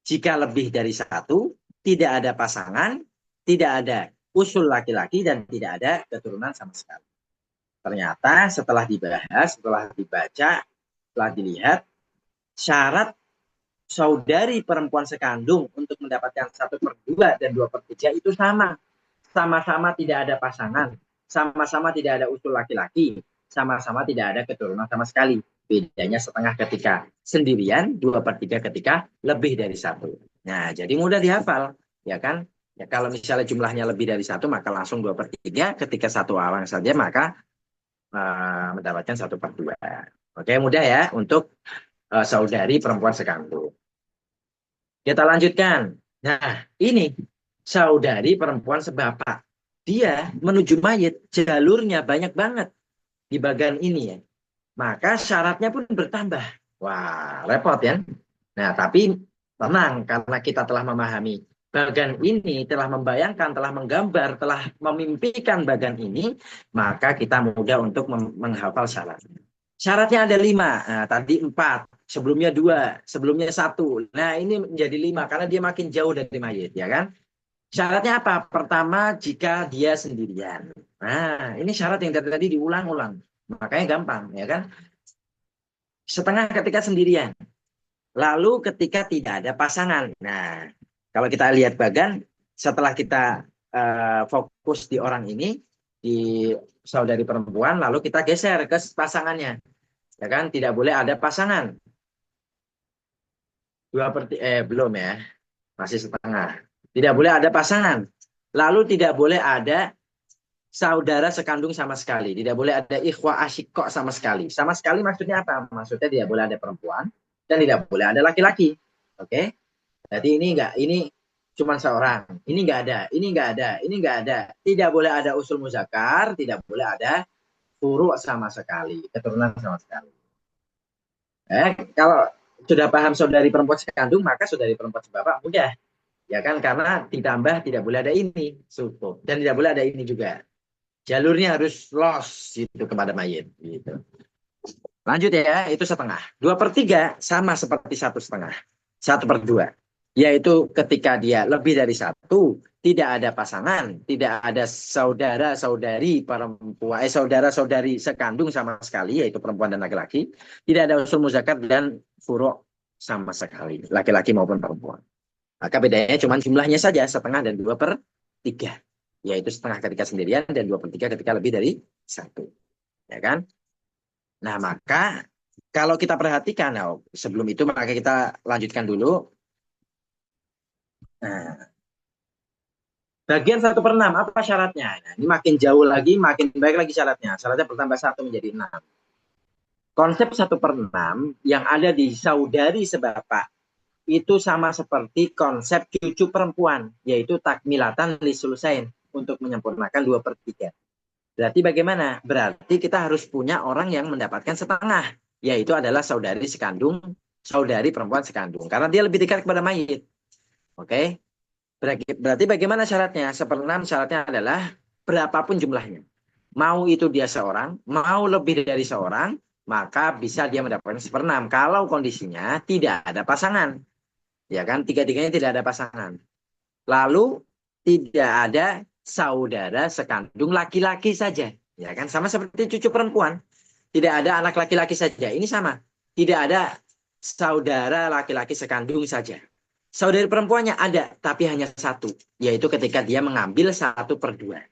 Jika lebih dari 1, tidak ada pasangan, tidak ada usul laki-laki, dan tidak ada keturunan sama sekali. Ternyata setelah dibahas, setelah dibaca, setelah dilihat, syarat saudari perempuan sekandung untuk mendapatkan 1/2 dan 2/3 itu sama. Sama-sama tidak ada pasangan, sama-sama tidak ada usul laki-laki, sama-sama tidak ada keturunan sama sekali. Bedanya setengah ketika sendirian, 2/3 ketika lebih dari 1. Nah, jadi mudah dihafal, ya kan? Ya, kalau misalnya jumlahnya lebih dari 1, maka langsung 2/3. Ketika satu orang saja, maka mendapatkan 1/2. Oke, mudah ya untuk saudari perempuan sekandung. Kita lanjutkan. Nah, ini saudari perempuan sebapak. Dia menuju mayit, jalurnya banyak banget di bagian ini ya. Maka syaratnya pun bertambah. Wah, repot ya. Nah, tapi tenang karena kita telah memahami bagian ini, telah membayangkan, telah menggambar, telah memimpikan bagian ini, maka kita mudah untuk menghafal syarat. Syaratnya ada 5. Nah, tadi 4, sebelumnya 2, sebelumnya 1. Nah, ini menjadi 5 karena dia makin jauh dari mayit, ya kan? Syaratnya apa? Pertama, jika dia sendirian. Nah, ini syarat yang tadi diulang-ulang. Makanya gampang, ya kan? Setengah ketika sendirian. Lalu ketika tidak ada pasangan. Nah, kalau kita lihat bagan, setelah kita fokus di orang ini, di saudari perempuan, lalu kita geser ke pasangannya. Ya kan? Tidak boleh ada pasangan. Belum ya. Masih setengah. Tidak boleh ada pasangan. Lalu tidak boleh ada saudara sekandung sama sekali. Tidak boleh ada ikhwah asyikok sama sekali. Sama sekali maksudnya apa? Maksudnya tidak boleh ada perempuan dan tidak boleh ada laki-laki. Oke? Jadi ini cuma seorang. Ini nggak ada, ini nggak ada, ini nggak ada. Tidak boleh ada usul muzakar, tidak boleh ada furu sama sekali, keturunan sama sekali. Kalau sudah paham saudari perempuan sekandung, maka saudari perempuan sebapak mudah. Ya kan, karena ditambah tidak boleh ada ini, cukup. Dan tidak boleh ada ini juga. Jalurnya harus los gitu kepada mayit. Gitu. Lanjut ya, itu setengah. 2/3 sama seperti 1/2. 1/2. Yaitu ketika dia lebih dari 1, tidak ada pasangan, tidak ada saudara-saudari perempuan, saudara-saudari sekandung sama sekali, yaitu perempuan dan laki-laki. Tidak ada usul muzakkar dan furu' sama sekali, laki-laki maupun perempuan. Maka bedanya cuma jumlahnya saja, setengah dan 2/3. Yaitu setengah ketika sendirian dan 2/3 ketika lebih dari 1. Ya kan? Nah, maka kalau kita perhatikan, sebelum itu maka kita lanjutkan dulu. Nah, bagian 1/6, apa syaratnya? Nah, ini makin jauh lagi, makin baik lagi syaratnya. Syaratnya bertambah 1 menjadi 6. Konsep 1/6 yang ada di saudari sebapak itu sama seperti konsep cucu perempuan, yaitu takmilatan lisulusain, untuk menyempurnakan 2/3. Berarti bagaimana? Berarti kita harus punya orang yang mendapatkan setengah, yaitu adalah saudari sekandung, saudari perempuan sekandung, karena dia lebih dekat kepada mayit. Oke? Berarti bagaimana syaratnya? 1/6 syaratnya adalah berapapun jumlahnya. Mau itu dia seorang, mau lebih dari seorang, maka bisa dia mendapatkan 1/6. Kalau kondisinya tidak ada pasangan. Ya kan? Tiga-tiganya tidak ada pasangan. Lalu tidak ada saudara sekandung laki-laki saja. Ya kan? Sama seperti cucu perempuan. Tidak ada anak laki-laki saja. Ini sama. Tidak ada saudara laki-laki sekandung saja. Saudari perempuannya ada, tapi hanya 1. Yaitu ketika dia mengambil 1/2.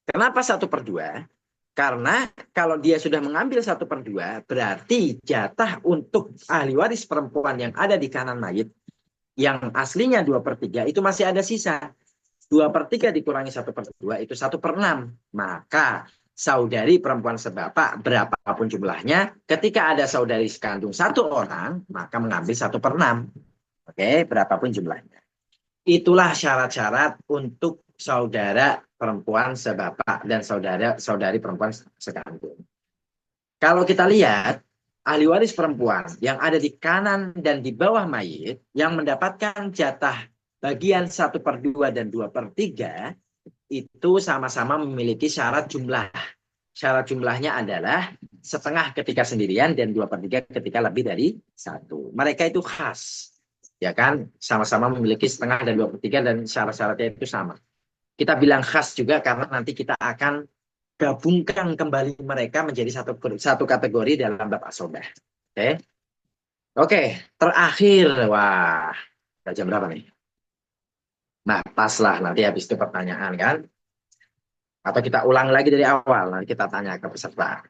Kenapa 1/2? Karena kalau dia sudah mengambil 1/2, berarti jatah untuk ahli waris perempuan yang ada di kanan mayit, yang aslinya 2/3, itu masih ada sisa. 2/3 dikurangi 1/2 itu 1/6. Maka saudari perempuan sebapak berapapun jumlahnya, ketika ada saudari sekandung 1 orang, maka mengambil 1/6. Oke, berapapun jumlahnya. Itulah syarat-syarat untuk saudara perempuan sebapak dan saudari perempuan sekandung. Kalau kita lihat, ahli waris perempuan yang ada di kanan dan di bawah mayit yang mendapatkan jatah bagian 1/2 dan 2/3 itu sama-sama memiliki syarat jumlah. Syarat jumlahnya adalah setengah ketika sendirian dan 2/3 ketika lebih dari satu. Mereka itu khas. Ya kan, sama-sama memiliki setengah dan 2/3 dan syarat-syaratnya itu sama. Kita bilang khas juga karena nanti kita akan gabungkan kembali mereka menjadi satu kategori dalam bab asobah. Oke, oke, terakhir, wah, jam berapa nih? Nah, pas lah nanti habis itu pertanyaan kan? Atau kita ulang lagi dari awal, nanti kita tanya ke peserta.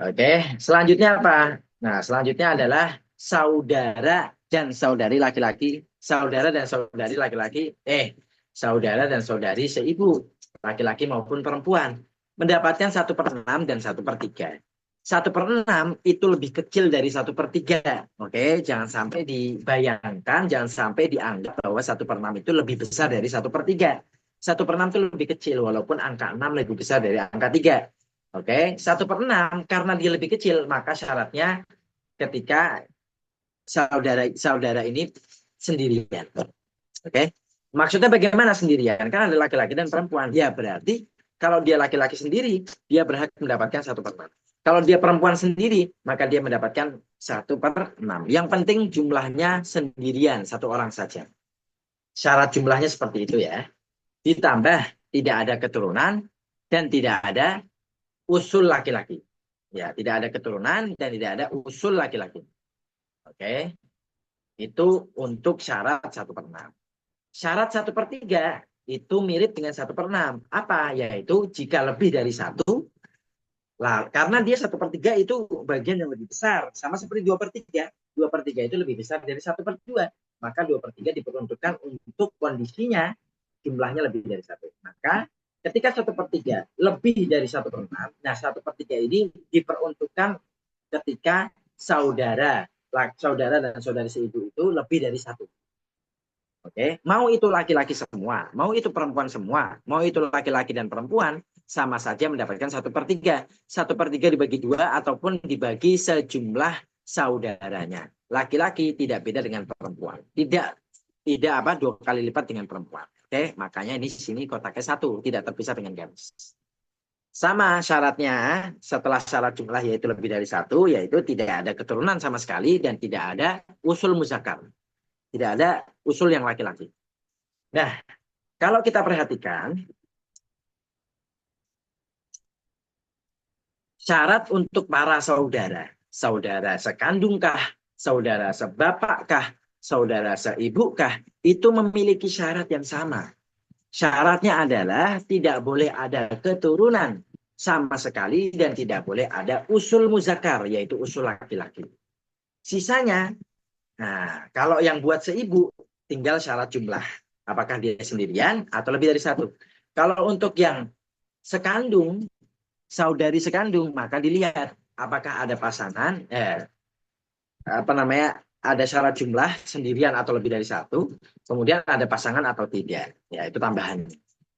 Oke, selanjutnya apa? Nah, selanjutnya adalah saudara dan saudari laki-laki, saudara dan saudari laki-laki, saudara dan saudari seibu, laki-laki maupun perempuan, mendapatkan 1/6 dan 1/3. 1/6 itu lebih kecil dari 1/3. Oke, jangan sampai dibayangkan, jangan sampai dianggap bahwa 1/6 itu lebih besar dari 1/3. 1/6 itu lebih kecil, walaupun angka 6 lebih besar dari angka 3. Oke, 1/6 karena dia lebih kecil, maka syaratnya ketika saudara ini sendirian. Oke, maksudnya bagaimana sendirian? Kan ada laki-laki dan perempuan. Ya berarti kalau dia laki-laki sendiri, dia berhak mendapatkan 1/6. Kalau dia perempuan sendiri, maka dia mendapatkan 1/6. Yang penting jumlahnya sendirian, 1 orang saja. Syarat jumlahnya seperti itu ya. Ditambah tidak ada keturunan dan tidak ada usul laki-laki. Ya, tidak ada keturunan dan tidak ada usul laki-laki. Oke, itu untuk syarat 1/6. Syarat 1/3 itu mirip dengan 1/6. Apa? Yaitu jika lebih dari satu, lah, karena dia 1/3 itu bagian yang lebih besar, sama seperti 2/3. 2/3 itu lebih besar dari 1/2. Maka 2/3 diperuntukkan untuk kondisinya jumlahnya lebih dari satu. Maka ketika 1/3 lebih dari 1/6, nah 1/3 ini diperuntukkan ketika saudara dan saudari seibu itu lebih dari satu. Oke, mau itu laki-laki semua, mau itu perempuan semua, mau itu laki-laki dan perempuan, sama saja mendapatkan 1/3. 1/3 dibagi 2 ataupun dibagi sejumlah saudaranya. Laki-laki tidak beda dengan perempuan. Tidak apa 2 kali lipat dengan perempuan. Oke, makanya ini sini kotaknya 1, tidak terpisah dengan garis. Sama syaratnya, setelah syarat jumlah yaitu lebih dari 1, yaitu tidak ada keturunan sama sekali dan tidak ada usul muzakkar. Tidak ada usul yang laki-laki. Nah, kalau kita perhatikan, syarat untuk para saudara, saudara sekandungkah, saudara sebapakkah, saudara seibukah, itu memiliki syarat yang sama. Syaratnya adalah tidak boleh ada keturunan sama sekali dan tidak boleh ada usul muzakkar, yaitu usul laki-laki. Sisanya, nah kalau yang buat seibu, tinggal syarat jumlah. Apakah dia sendirian atau lebih dari satu. Kalau untuk yang sekandung, saudari sekandung, maka dilihat apakah ada pasangan, ada syarat jumlah sendirian atau lebih dari satu, kemudian ada pasangan atau tidak, ya itu tambahannya.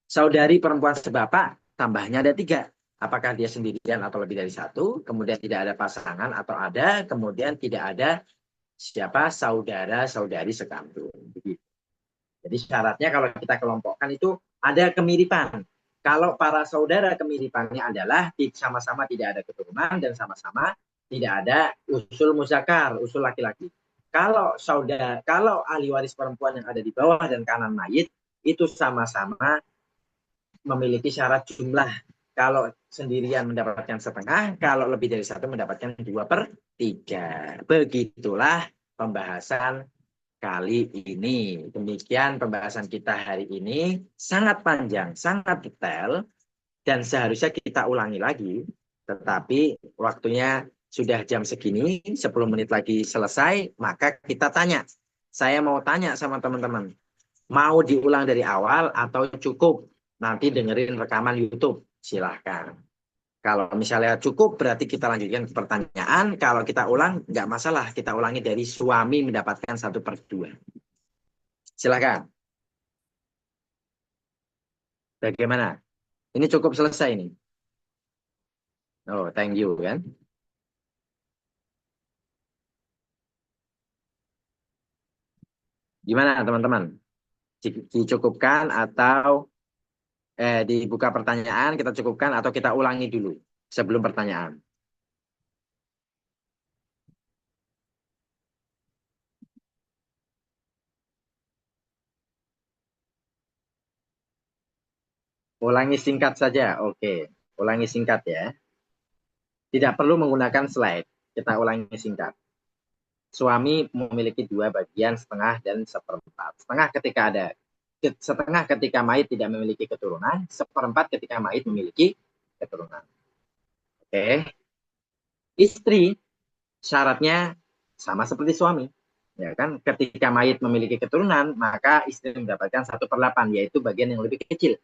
Saudari perempuan sebapak, tambahnya ada 3. Apakah dia sendirian atau lebih dari satu, kemudian tidak ada pasangan atau ada, kemudian tidak ada siapa saudara saudari sekandung. Begitu. Jadi syaratnya kalau kita kelompokkan itu ada kemiripan. Kalau para saudara kemiripannya adalah sama-sama tidak ada keturunan dan sama-sama tidak ada usul muzakkar, usul laki-laki. Kalau ahli waris perempuan yang ada di bawah dan kanan mayit itu sama-sama memiliki syarat jumlah. Kalau sendirian mendapatkan setengah, kalau lebih dari satu mendapatkan 2/3. Begitulah pembahasan kali ini. Demikian pembahasan kita hari ini. Sangat panjang, sangat detail. dan seharusnya kita ulangi lagi, tetapi waktunya sudah jam segini, 10 menit lagi selesai, maka kita tanya. Saya mau tanya sama teman-teman, mau diulang dari awal atau cukup nanti dengerin rekaman YouTube? Silahkan. Kalau misalnya cukup, berarti kita lanjutkan ke pertanyaan. Kalau kita ulang, nggak masalah. Kita ulangi dari suami mendapatkan 1/2. Silahkan. Bagaimana? Ini cukup selesai nih. Oh, thank you kan. Gimana teman-teman? Dicukupkan atau dibuka pertanyaan, kita cukupkan atau kita ulangi dulu sebelum pertanyaan? Ulangi singkat saja. Oke, ulangi singkat ya. Tidak perlu menggunakan slide. Kita ulangi singkat. Suami memiliki 2 bagian, setengah dan seperempat. Setengah ketika mayit tidak memiliki keturunan, seperempat ketika mayit memiliki keturunan. Oke. Istri syaratnya sama seperti suami. Ya kan, ketika mayit memiliki keturunan, maka istri mendapatkan 1/8, yaitu bagian yang lebih kecil.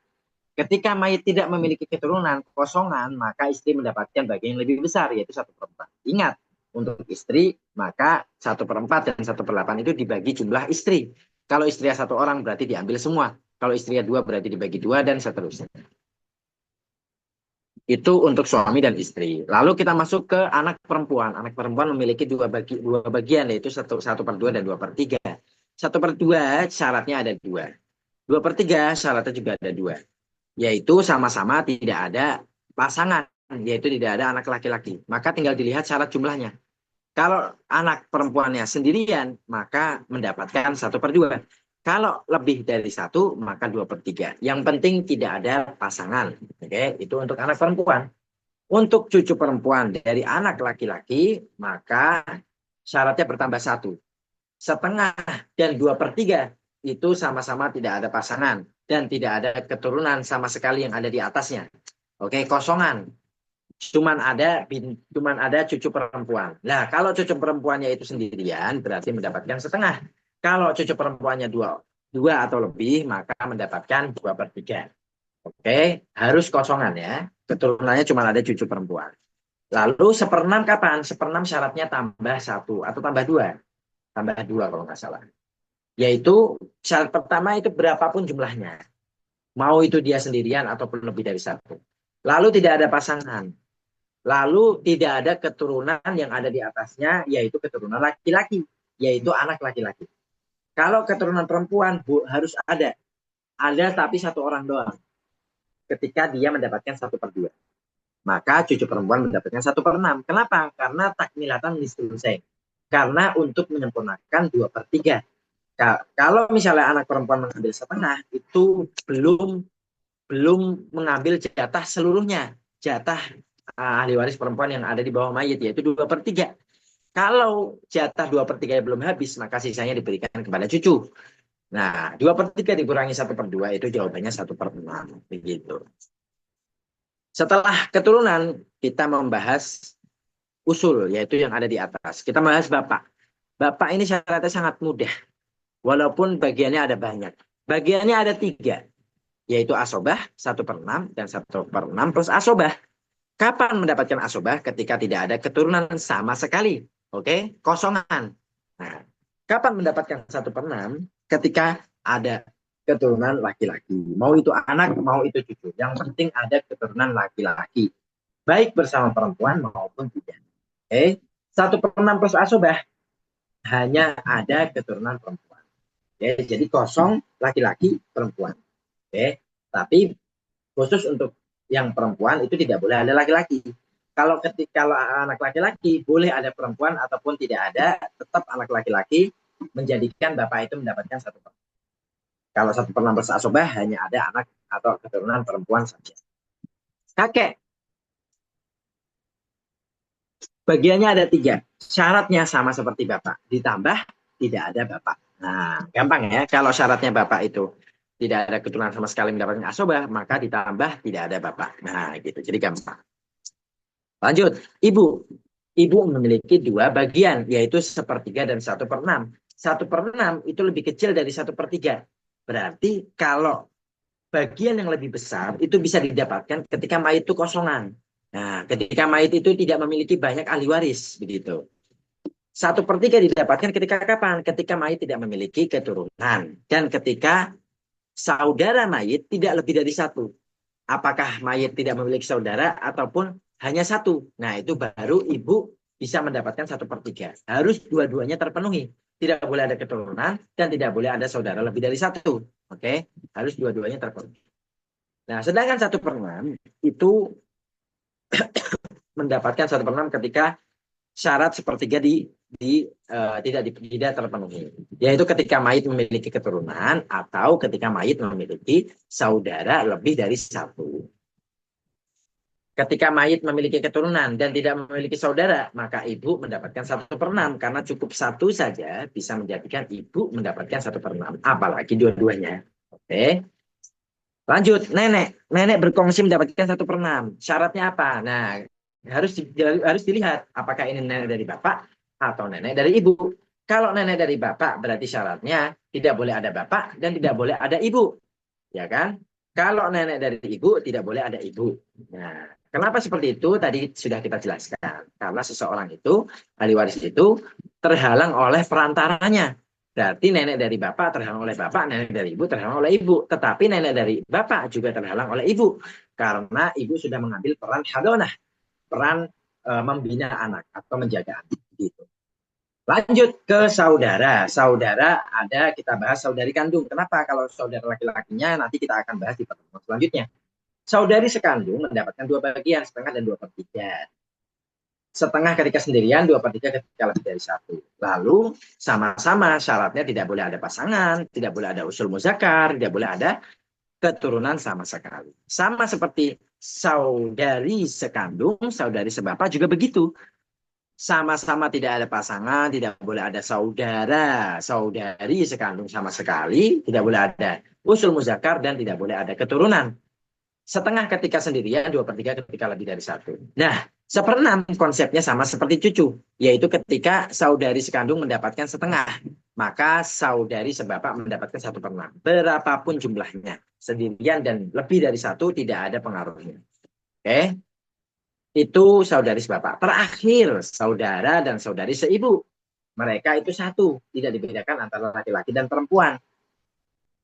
Ketika mayit tidak memiliki keturunan, kosongan, maka istri mendapatkan bagian yang lebih besar, yaitu 1/4. Ingat, untuk istri, maka 1/4 dan 1/8 itu dibagi jumlah istri. Kalau istrinya 1 orang, berarti diambil semua. Kalau istrinya 2, berarti dibagi 2, dan seterusnya. Itu untuk suami dan istri. Lalu kita masuk ke anak perempuan. Anak perempuan memiliki dua bagian, yaitu 1/2 dan 2/3. 1/2 syaratnya ada 2. 2/3 syaratnya juga ada 2. Yaitu sama-sama tidak ada pasangan, yaitu tidak ada anak laki-laki. Maka tinggal dilihat syarat jumlahnya. Kalau anak perempuannya sendirian, maka mendapatkan 1/2. Kalau lebih dari 1, maka 2/3. Yang penting tidak ada pasangan. Oke, itu untuk anak perempuan. Untuk cucu perempuan dari anak laki-laki, maka syaratnya bertambah 1. Setengah dan 2/3 itu sama-sama tidak ada pasangan dan tidak ada keturunan sama sekali yang ada di atasnya. Oke, kosongan. Cuman ada cucu perempuan. Nah, kalau cucu perempuannya itu sendirian, berarti mendapatkan setengah. Kalau cucu perempuannya dua atau lebih, maka mendapatkan 2/3. Oke, harus kosongan ya. Keturunannya cuma ada cucu perempuan. Lalu 1/6 kapan? 1/6 syaratnya tambah 1 atau tambah 2. Tambah 2 kalau nggak salah. Yaitu syarat pertama itu berapapun jumlahnya. Mau itu dia sendirian ataupun lebih dari 1. Lalu tidak ada pasangan. Lalu tidak ada keturunan yang ada di atasnya, yaitu keturunan laki-laki, yaitu anak laki-laki. Kalau keturunan perempuan harus ada. Ada tapi 1 orang doang. Ketika dia mendapatkan 1/2. Maka cucu perempuan mendapatkan 1/6. Kenapa? Karena takmilatan nisful syai'. Karena untuk menyempurnakan 2/3. Kalau misalnya anak perempuan mengambil setengah, itu belum mengambil jatah seluruhnya. Jatah ahli waris perempuan yang ada di bawah mayit, yaitu 2/3. Kalau jatah 2/3 belum habis, maka sisanya diberikan kepada cucu. Nah, 2/3 dikurangi 1/2 itu jawabannya 1/6. Begitu. Setelah keturunan, kita membahas usul, yaitu yang ada di atas. Kita bahas bapak. Bapak ini syaratnya sangat mudah. Walaupun bagiannya ada banyak. Bagiannya ada 3. Yaitu asobah, 1/6, dan 1/6 plus asobah. Kapan mendapatkan asobah? Ketika tidak ada keturunan sama sekali. Oke, kosongan. Nah, kapan mendapatkan 1/6? Ketika ada keturunan laki-laki. Mau itu anak, mau itu cucu. Yang penting ada keturunan laki-laki. Baik bersama perempuan maupun tidak. Oke, 1/6 plus asobah hanya ada keturunan perempuan. Oke, jadi kosong laki-laki perempuan. Oke, tapi khusus untuk yang perempuan itu tidak boleh ada laki-laki. Kalau anak laki-laki boleh ada perempuan ataupun tidak ada, tetap anak laki-laki menjadikan bapak itu mendapatkan 1/6. Kalau 1/6 plus asobah hanya ada anak atau keturunan perempuan saja. Kakek bagiannya ada 3. Syaratnya sama seperti bapak. Ditambah tidak ada bapak. Nah, gampang ya. Kalau syaratnya bapak itu tidak ada keturunan sama sekali mendapatkan asobah, maka ditambah tidak ada bapak. Nah, gitu. Jadi gampang. Lanjut, ibu. Ibu memiliki dua bagian, yaitu sepertiga dan 1/6. 1/6 itu lebih kecil dari 1/3. Berarti kalau bagian yang lebih besar itu bisa didapatkan ketika mayit itu kosongan. Nah, ketika mayit itu tidak memiliki banyak ahli waris, begitu. 1/3 didapatkan ketika kapan? Ketika mayit tidak memiliki keturunan dan ketika saudara mayit tidak lebih dari satu. Apakah mayit tidak memiliki saudara ataupun hanya satu? Nah, itu baru ibu bisa mendapatkan 1/3. Harus dua-duanya terpenuhi. Tidak boleh ada keturunan dan tidak boleh ada saudara lebih dari satu. Oke, harus dua-duanya terpenuhi. Nah, sedangkan 1/6 itu mendapatkan 1/6 ketika syarat sepertiga tidak terpenuhi, yaitu ketika mayit memiliki keturunan atau ketika mayit memiliki saudara lebih dari satu. Ketika mayit memiliki keturunan dan tidak memiliki saudara, maka ibu mendapatkan 1/6 karena cukup satu saja bisa menjadikan ibu mendapatkan 1/6, apalagi dua-duanya. Oke, lanjut, nenek. Nenek berkongsi mendapatkan 1/6. Syaratnya apa? Nah, harus dilihat apakah ini nenek dari bapak atau nenek dari ibu. Kalau nenek dari bapak berarti syaratnya tidak boleh ada bapak dan tidak boleh ada ibu, ya kan? Kalau nenek dari ibu tidak boleh ada ibu. Nah, kenapa seperti itu? Tadi sudah kita jelaskan. Karena seseorang itu, ahli waris itu terhalang oleh perantaranya. Berarti nenek dari bapak terhalang oleh bapak, nenek dari ibu terhalang oleh ibu. Tetapi nenek dari bapak juga terhalang oleh ibu. Karena ibu sudah mengambil peran hadonah, peran membina anak atau menjaga anak. Gitu. Lanjut ke saudara. Saudara ada kita bahas saudari kandung. Kenapa? Kalau saudara laki-lakinya nanti kita akan bahas di pertemuan selanjutnya. Saudari sekandung mendapatkan dua bagian, setengah dan 2/3. Setengah ketika sendirian, 2/3 ketika lebih dari satu. Lalu sama-sama syaratnya tidak boleh ada pasangan, tidak boleh ada usul muzakar, tidak boleh ada keturunan sama sekali. Sama seperti saudari sekandung, saudari sebapak juga begitu. Sama-sama tidak ada pasangan, tidak boleh ada saudara, saudari sekandung sama sekali, tidak boleh ada usul muzakar dan tidak boleh ada keturunan. Setengah ketika sendirian, 2/3 ketika lebih dari satu. Nah, 1/6 konsepnya sama seperti cucu, yaitu ketika saudari sekandung mendapatkan setengah, maka saudari sebapak mendapatkan 1/6. Berapapun jumlahnya, sendirian dan lebih dari satu tidak ada pengaruhnya. Oke? Itu saudari sebapak. Terakhir, saudara dan saudari seibu. Mereka itu satu, tidak dibedakan antara laki-laki dan perempuan.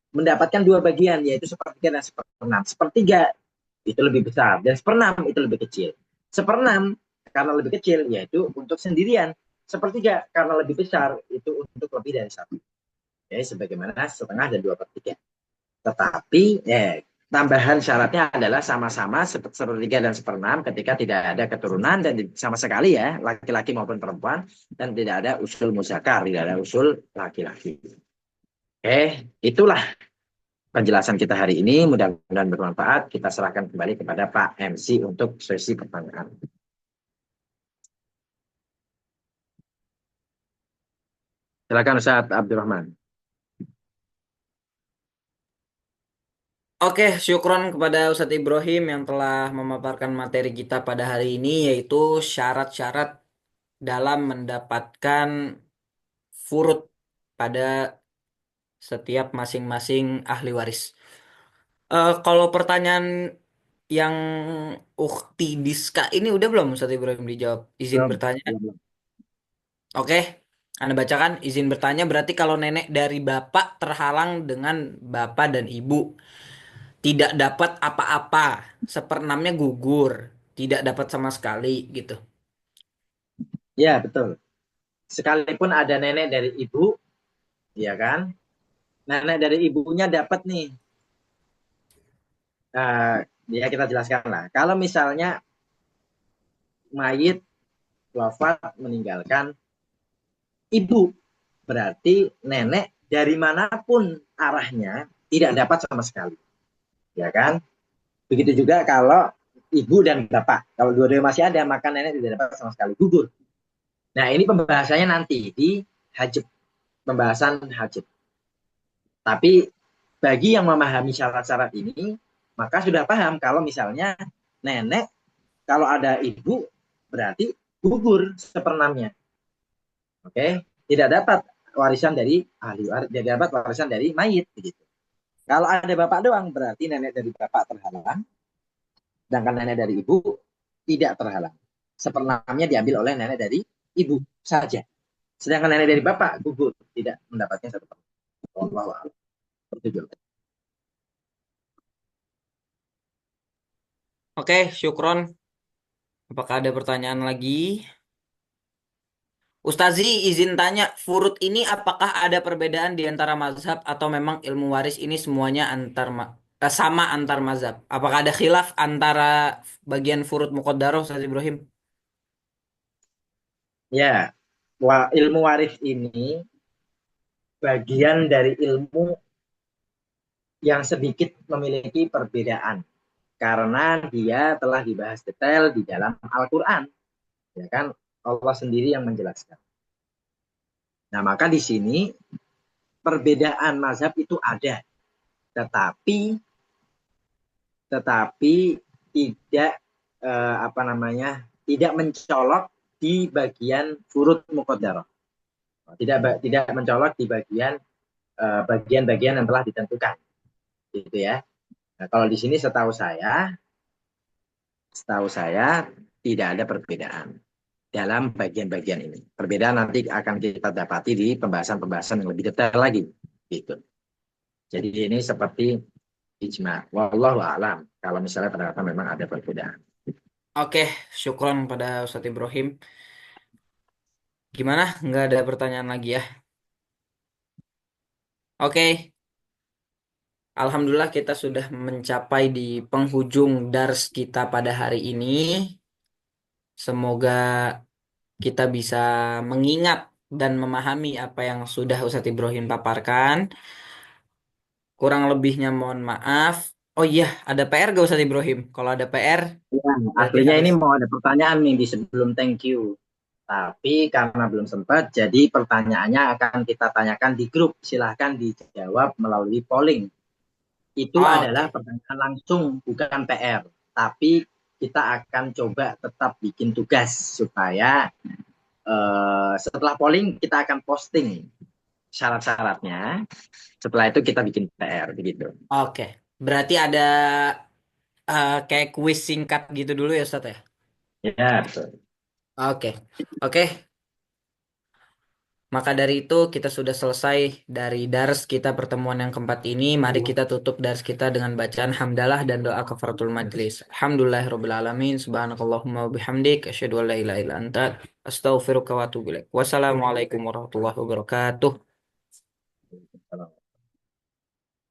Mendapatkan dua bagian, yaitu 1/3 dan 1/6. 1/3 itu lebih besar, dan 1/6 itu lebih kecil. 1/6 karena lebih kecil, yaitu untuk sendirian. 1/3 karena lebih besar, itu untuk lebih dari satu. Ya, sebagaimana setengah dan 2/3. Tetapi tambahan syaratnya adalah sama-sama 1/3 dan 1/6 ketika tidak ada keturunan dan sama sekali ya laki-laki maupun perempuan dan tidak ada usul musakar, tidak ada usul laki-laki. Itulah penjelasan kita hari ini. Mudah-mudahan bermanfaat. Kita serahkan kembali kepada Pak MC untuk sesi pertanyaan. Silakan Ustaz Abdurrahman. Oke, syukron kepada Ustadz Ibrahim yang telah memaparkan materi kita pada hari ini, yaitu syarat-syarat dalam mendapatkan furud pada setiap masing-masing ahli waris. Kalau pertanyaan yang Ukti Diska ini udah belum Ustadz Ibrahim dijawab? Izin Belum, bertanya. belum. Oke, Anda bacakan izin bertanya berarti kalau nenek dari bapak terhalang dengan bapak dan ibu tidak dapat apa-apa, 1/6-nya gugur, tidak dapat sama sekali gitu. Ya, betul. Sekalipun ada nenek dari ibu, ya kan? Nenek dari ibunya dapat nih. Ya kita jelaskan lah. Kalau misalnya mayit wafat meninggalkan ibu, berarti nenek dari manapun arahnya tidak dapat sama sekali, ya kan? Begitu juga kalau ibu dan bapak, kalau dua-duanya masih ada maka nenek tidak dapat sama sekali, gugur. Nah ini pembahasannya nanti di hajib, pembahasan hajib. Tapi bagi yang memahami syarat-syarat ini, maka sudah paham kalau misalnya nenek, kalau ada ibu, berarti gugur seperenamnya. Oke, tidak dapat warisan dari ahli waris, tidak dapat warisan dari mayit begitu. Kalau ada bapak doang, berarti nenek dari bapak terhalang, sedangkan nenek dari ibu tidak terhalang. Seperenamnya diambil oleh nenek dari ibu saja. Sedangkan nenek dari bapak gugur, tidak mendapatnya satu per. Allah Allah. Oke, syukron. Apakah ada pertanyaan lagi? Ustazi, izin tanya, furud ini apakah ada perbedaan di antara mazhab atau memang ilmu waris ini semuanya sama antar mazhab? Apakah ada khilaf antara bagian furud muqaddarah, Ustaz Ibrahim? Ya, ilmu waris ini bagian dari ilmu yang sedikit memiliki perbedaan karena dia telah dibahas detail di dalam Al-Qur'an, ya kan? Allah sendiri yang menjelaskan. Nah, maka di sini perbedaan mazhab itu ada, tetapi tidak apa namanya? Tidak mencolok di bagian furud muqaddarah. Tidak mencolok di bagian-bagian yang telah ditentukan, gitu ya. Nah, kalau di sini setahu saya tidak ada perbedaan dalam bagian-bagian ini. Perbedaan nanti akan kita dapati di pembahasan-pembahasan yang lebih detail lagi, gitu. Jadi ini seperti ijma. Wallahu a'lam. Kalau misalnya ternyata memang ada perbedaan. Oke, syukron pada Ustaz Ibrahim. Gimana? Nggak ada pertanyaan lagi ya? Oke, Alhamdulillah kita sudah mencapai di penghujung dars kita pada hari ini. Semoga kita bisa mengingat dan memahami apa yang sudah Ustadz Ibrahim paparkan. Kurang lebihnya mohon maaf. Oh iya, ada PR gak Ustadz Ibrahim? Kalau ada PR, Ya, berarti aslinya harus. ini mau ada pertanyaan nih di sebelum thank you. Tapi karena belum sempat, jadi pertanyaannya akan kita tanyakan di grup. Silahkan dijawab melalui polling. Itu adalah Oke, pertanyaan langsung, bukan PR. Tapi kita akan coba tetap bikin tugas supaya setelah polling kita akan posting syarat-syaratnya. Setelah itu kita bikin PR begitu. oke. Berarti ada kayak kuis singkat gitu dulu ya Ustadz ya? Ya, betul. Oke, oke. Maka dari itu kita sudah selesai dari dars kita pertemuan yang keempat ini. Mari kita tutup dars kita dengan bacaan hamdalah dan doa kafaratul majlis. Alhamdulillahirabbil alamin. Subhanakallahumma wa bihamdik asyhadu an la ilaha illa anta astaghfiruka wa atubu ilaik. Wassalamualaikum warahmatullahi wabarakatuh.